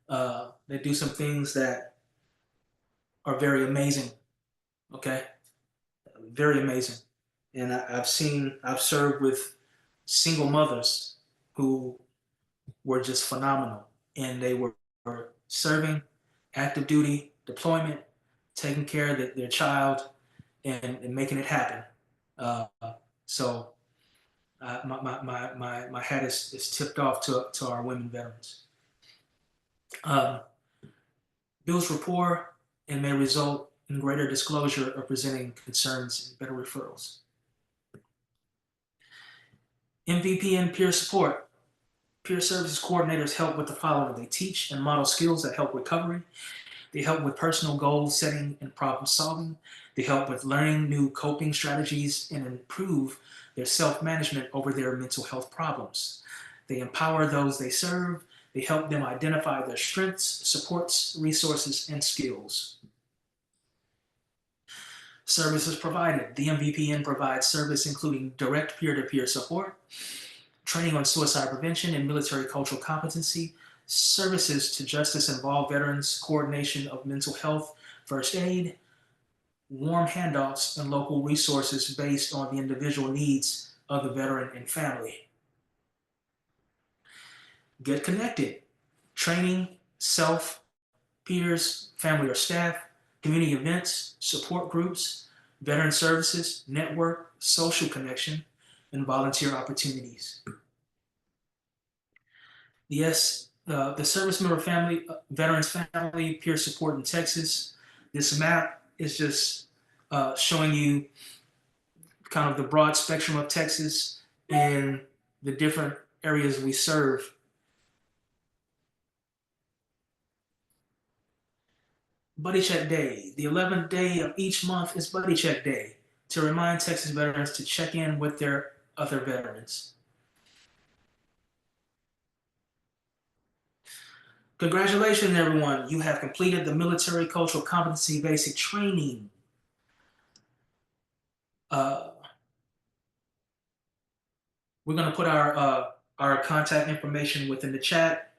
things that are very amazing. Okay, very amazing. And I've served with single mothers who were just phenomenal, and they were serving, active duty, deployment, taking care of their child, and making it happen. So my hat is tipped off to our women veterans. Builds rapport and may result in greater disclosure of presenting concerns and better referrals. MVP and peer support. Peer services coordinators help with the following. They teach and model skills that help recovery. They help with personal goal setting and problem solving. They help with learning new coping strategies and improve their self-management over their mental health problems. They empower those they serve. They help them identify their strengths, supports, resources, and skills. Services provided. The MVPN provides service including direct peer-to-peer support, training on suicide prevention and military cultural competency, services to justice-involved veterans, coordination of mental health, first aid, warm handoffs, and local resources based on the individual needs of the veteran and family. Get connected. Training, self, peers, family or staff, community events, support groups, veteran services, network, social connection, and volunteer opportunities. the Service Member Family, Veterans Family Peer Support in Texas. This map is just showing you kind of the broad spectrum of Texas and the different areas we serve. Buddy Check Day. The 11th day of each month is Buddy Check Day to remind Texas veterans to check in with their other veterans. Congratulations, everyone. You have completed the Military Cultural Competency Basic Training. We're going to put our contact information within the chat.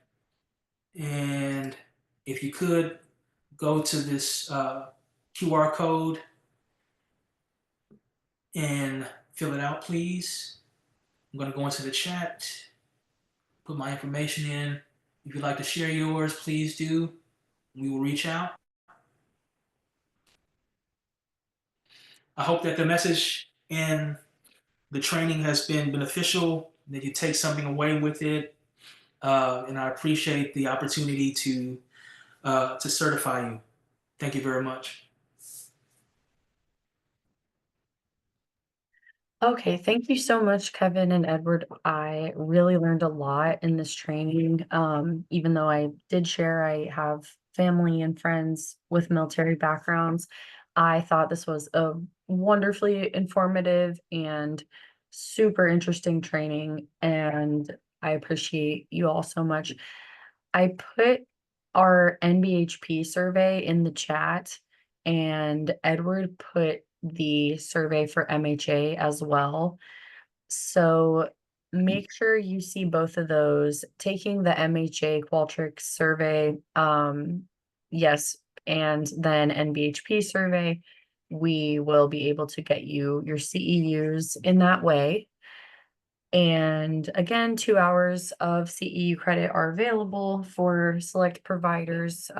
And if you could, go to this QR code and fill it out, please. I'm going to go into the chat, put my information in. If you'd like to share yours, please do. We will reach out. I hope that the message and the training has been beneficial, that you take something away with it. And I appreciate the opportunity to certify you. Thank you very much. Okay, thank you so much, Kevin and Edward. I really learned a lot in this training. Even though I did share, I have family and friends with military backgrounds. I thought this was a wonderfully informative and super interesting training, and I appreciate you all so much. I put our NBHP survey in the chat, and Edward put the survey for MHA as well. So make sure you see both of those. Taking the MHA Qualtrics survey, yes, and then NBHP survey, we will be able to get you your CEUs in that way. And again, 2 hours of CEU credit are available for select providers.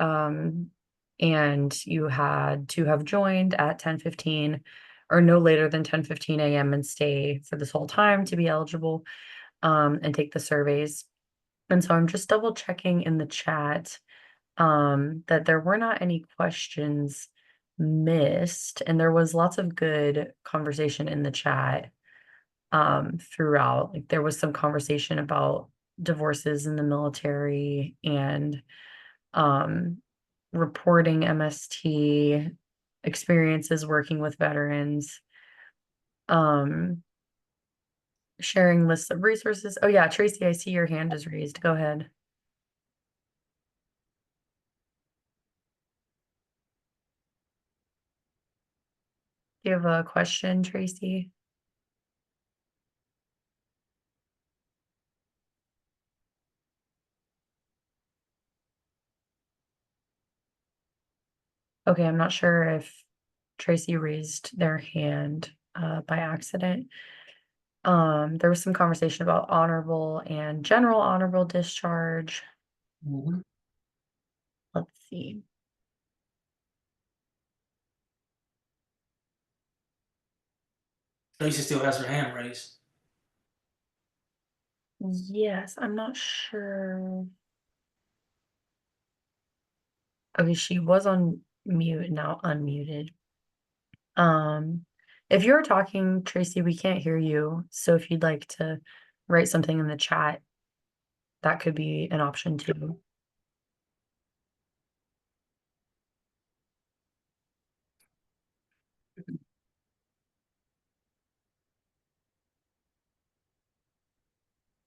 And you had to have joined at 10:15 or no later than 10:15 a.m. and stay for this whole time to be eligible and take the surveys. And so I'm just double checking in the chat that there were not any questions missed, and there was lots of good conversation in the chat throughout. Like there was some conversation about divorces in the military and reporting MST experiences working with veterans, sharing lists of resources. Oh yeah, Tracy, I see your hand is raised. Go ahead. Do you have a question, Tracy? Okay, I'm not sure if Tracy raised their hand by accident. There was some conversation about honorable and general honorable discharge. Let's see. Tracy still has her hand raised. Yes, I'm not sure. Okay, she was on mute, now unmuted. If you're talking, Tracy, we can't hear you. So if you'd like to write something in the chat, that could be an option too.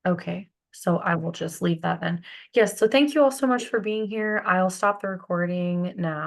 Okay, so I will just leave that then. Yes, so thank you all so much for being here. I'll stop the recording now.